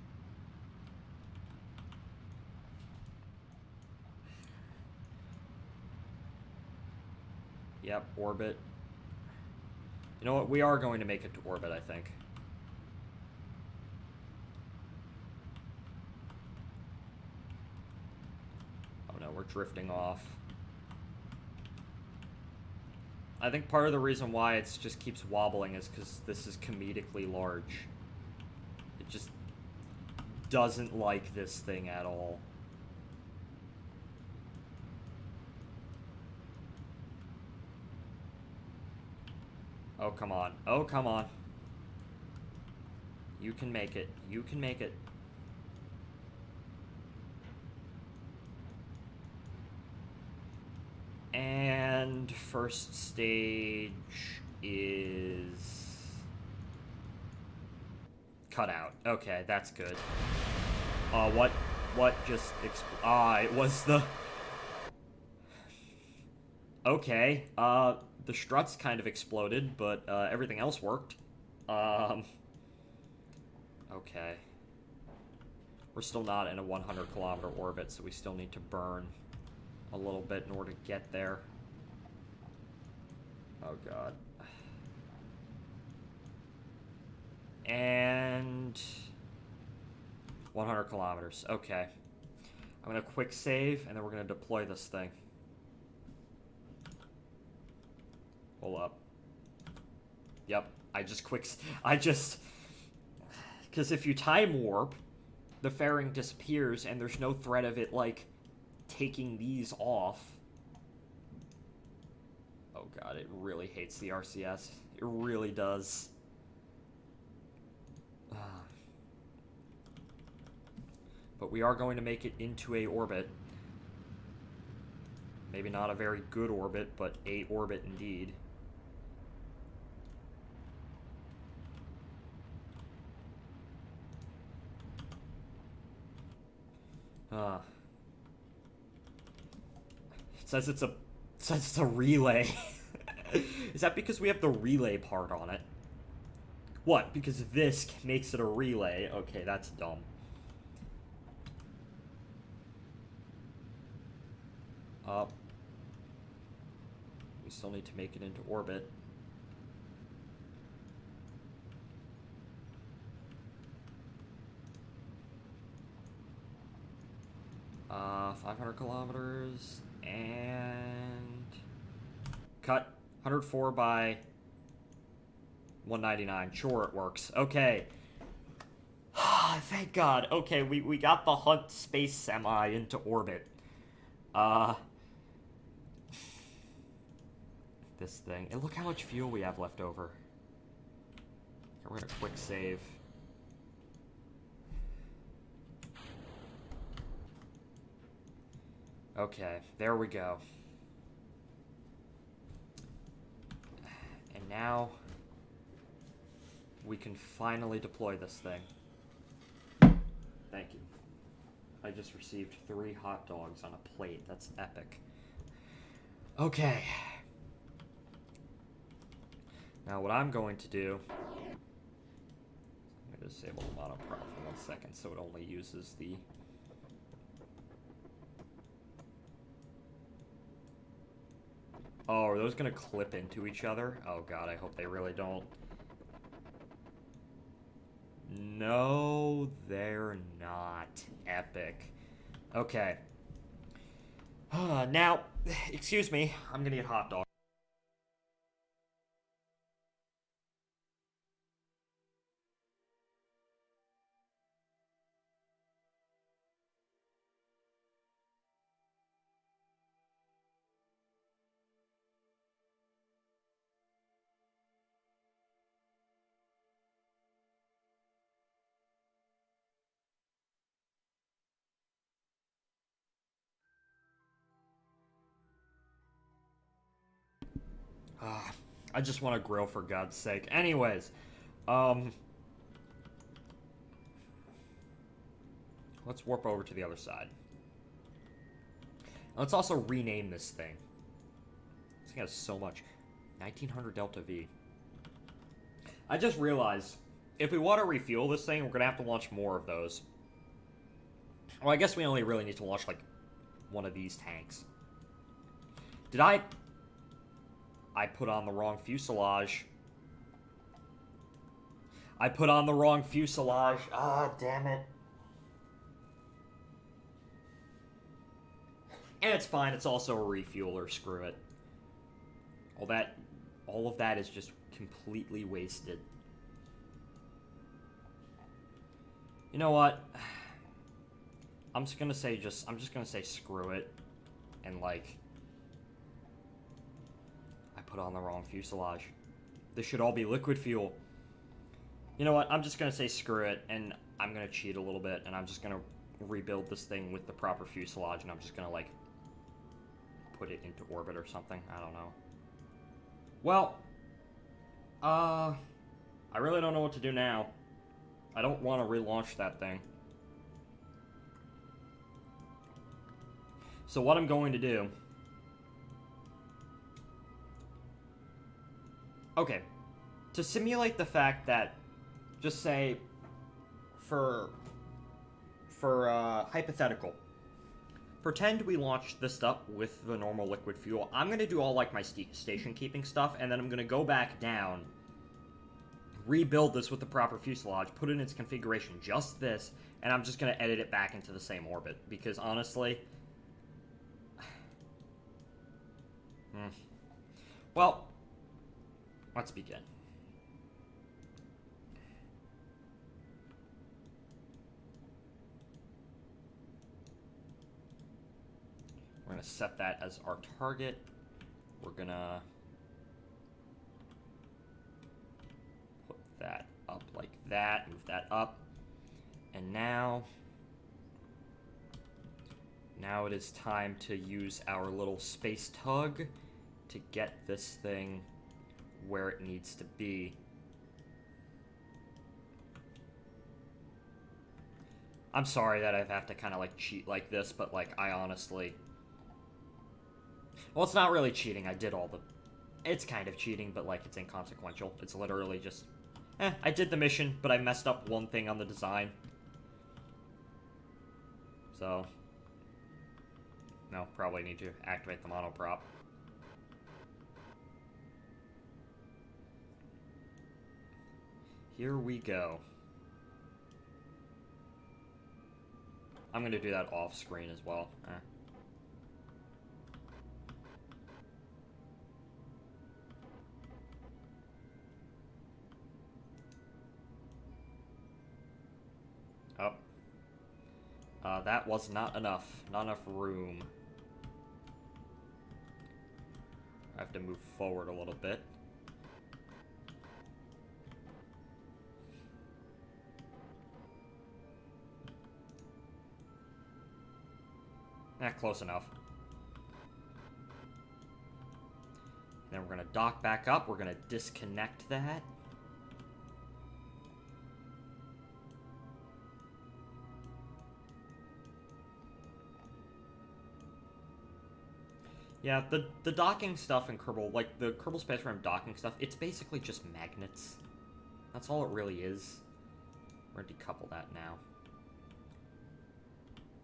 Speaker 1: Yep, orbit. You know what? We are going to make it to orbit, I think. Oh no, we're drifting off. I think part of the reason why it just keeps wobbling is because this is comedically large. It just doesn't like this thing at all. Oh, come on. Oh, come on. You can make it. You can make it. And first stage is cut out. Okay, that's good. What just it was the... Okay, the struts kind of exploded, but, everything else worked. Okay. We're still not in a 100-kilometer orbit, so we still need to burn a little bit in order to get there. Oh, God. And... 100 kilometers. Okay. I'm gonna quick save, and then we're gonna deploy this thing. Hold up. Yep. Because if you time warp, the fairing disappears, and there's no threat of it, like, taking these off. Oh god, it really hates the RCS. It really does. But we are going to make it into a orbit. Maybe not a very good orbit, but a orbit indeed. It says it's a relay. Is that because we have the relay part on it? What? Because this makes it a relay? Okay, that's dumb. We still need to make it into orbit. Uh, 500 kilometers, and... Cut. 104 by 199. Sure, it works. Okay. Thank God. Okay, we got the Hunt space semi into orbit. This thing. And look how much fuel we have left over. Okay, we're gonna quick save. Okay, there we go. And now we can finally deploy this thing. Thank you. I just received 3 hot dogs on a plate. That's epic. Okay. Now what I'm going to do... I'm going to disable the monoprop for 1 second so it only uses the... Oh, are those going to clip into each other? Oh god, I hope they really don't. No, they're not. Epic. Okay. Now, excuse me, I'm gonna get hot dog. I just want to grill for God's sake. Anyways, let's warp over to the other side. Let's also rename this thing. This thing has so much. 1900 Delta V. I just realized, if we want to refuel this thing, we're going to have to launch more of those. Well, I guess we only really need to launch, like, one of these tanks. Did I put on the wrong fuselage. I put on the wrong fuselage. Ah, damn it. And it's fine, it's also a refueler, screw it. All of that is just completely wasted. You know what? I'm just gonna say screw it. And like, I put on the wrong fuselage. This should all be liquid fuel. You know what? I'm just gonna say screw it, and I'm gonna cheat a little bit, and I'm just gonna rebuild this thing with the proper fuselage, and I'm just gonna like put it into orbit or something. I don't know. Well, I really don't know what to do now. I don't want to relaunch that thing. So what I'm going to do... Okay. To simulate the fact that, just say, for hypothetical, pretend we launched this up with the normal liquid fuel. I'm going to do all, like, my station keeping stuff, and then I'm going to go back down, rebuild this with the proper fuselage, put it in its configuration, just this, and I'm just going to edit it back into the same orbit. Because, honestly... Well, let's begin. We're going to set that as our target. We're going to put that up like that, move that up. And now it is time to use our little space tug to get this thing where it needs to be. I'm sorry that I have to kind of like cheat like this, but like I honestly... Well, it's not really cheating. I did all the... It's kind of cheating, but like it's inconsequential. It's literally just... I did the mission, but I messed up one thing on the design. So... No, probably need to activate the monoprop. Here we go. I'm going to do that off screen as well. Oh. That was not enough. Not enough room. I have to move forward a little bit. Close enough. Then we're going to dock back up. We're going to disconnect that. Yeah, the docking stuff in Kerbal, like the Kerbal Space Program docking stuff, it's basically just magnets. That's all it really is. We're going to decouple that now.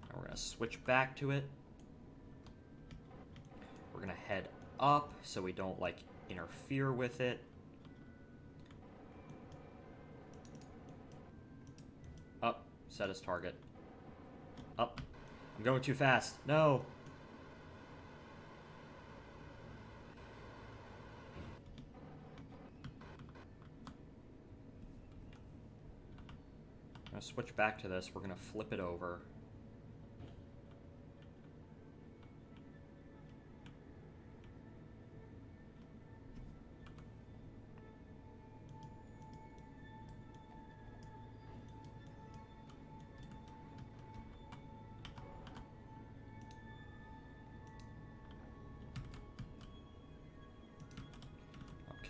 Speaker 1: And we're going to switch back to it. We're going to head up so we don't, like, interfere with it. Up. Set as target. Up. I'm going too fast. No. I'm going to switch back to this. We're going to flip it over.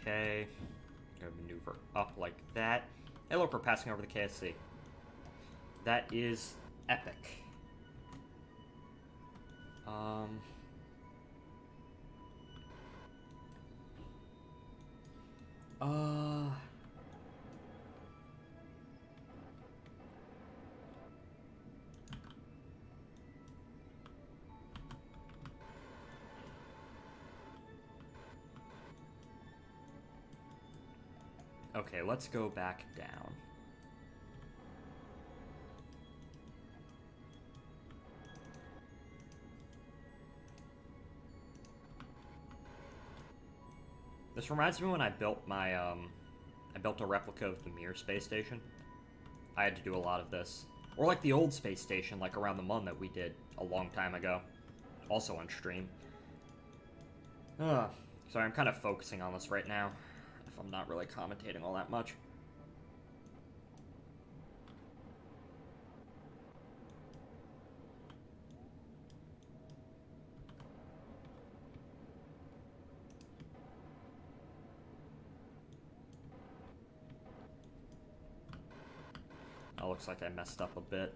Speaker 1: Okay. Gonna maneuver up like that. Hey, look, we're passing over the KSC. That is epic. Uh... Okay, let's go back down. This reminds me when I built my, I built a replica of the Mir space station. I had to do a lot of this. Or like the old space station, like around the Mun that we did a long time ago. Also on stream. Sorry, I'm kind of focusing on this right now. If I'm not really commentating all that much. Oh, looks like I messed up a bit.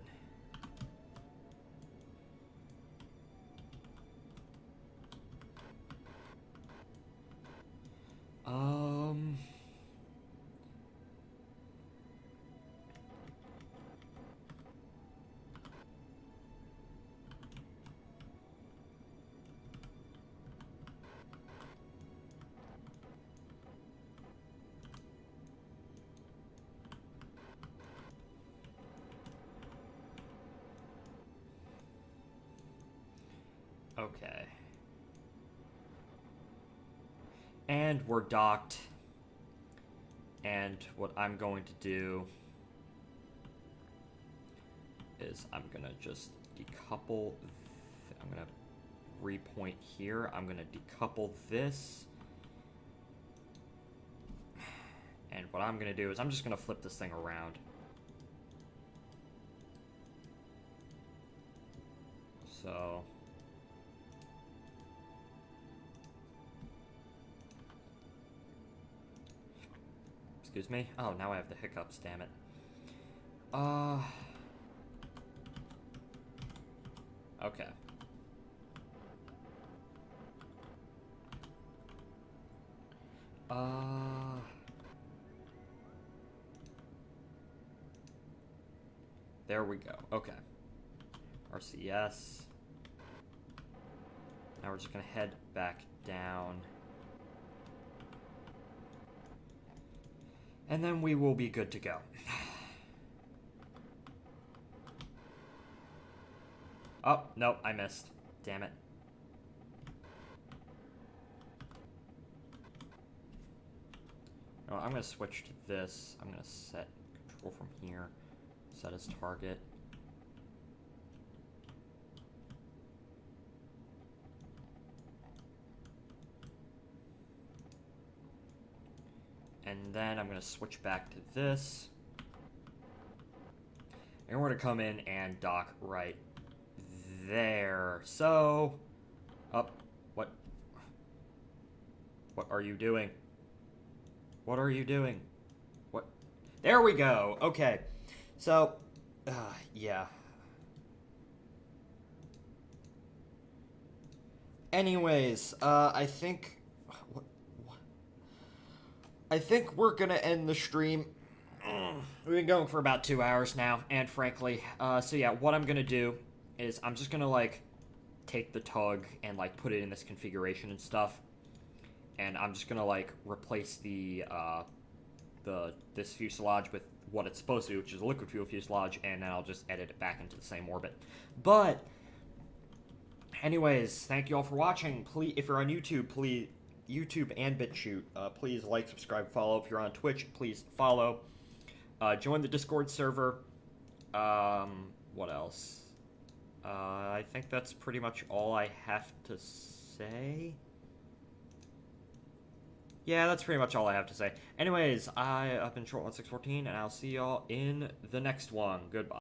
Speaker 1: Okay. And we're docked. And what I'm going to do is I'm gonna just decouple. I'm gonna repoint here. I'm gonna decouple this. And what I'm gonna do is I'm just gonna flip this thing around. So. Excuse me? Oh, now I have the hiccups, damn it. Okay. There we go. Okay. RCS. Now we're just gonna head back down. And then we will be good to go. Oh, no, I missed. Damn it. No, I'm going to switch to this. I'm going to set control from here. Set as target. And then I'm going to switch back to this. And we're going to come in and dock right there. So, what are you doing? What are you doing? What? There we go. Okay. So, yeah. Anyways, I think we're gonna end the stream. We've been going for about 2 hours now, and frankly, so yeah, what I'm gonna do is I'm just gonna like take the tug and like put it in this configuration and stuff, and I'm just gonna like replace this fuselage with what it's supposed to do, which is a liquid fuel fuselage, and then I'll just edit it back into the same orbit. But anyways, thank you all for watching. Please, if you're on YouTube, please. YouTube and BitChute, please like, subscribe, follow. If you're on Twitch, please follow. Join the Discord server. What else? I think that's pretty much all I have to say. Yeah, that's pretty much all I have to say. Anyways, I've been Short1614, and I'll see y'all in the next one. Goodbye.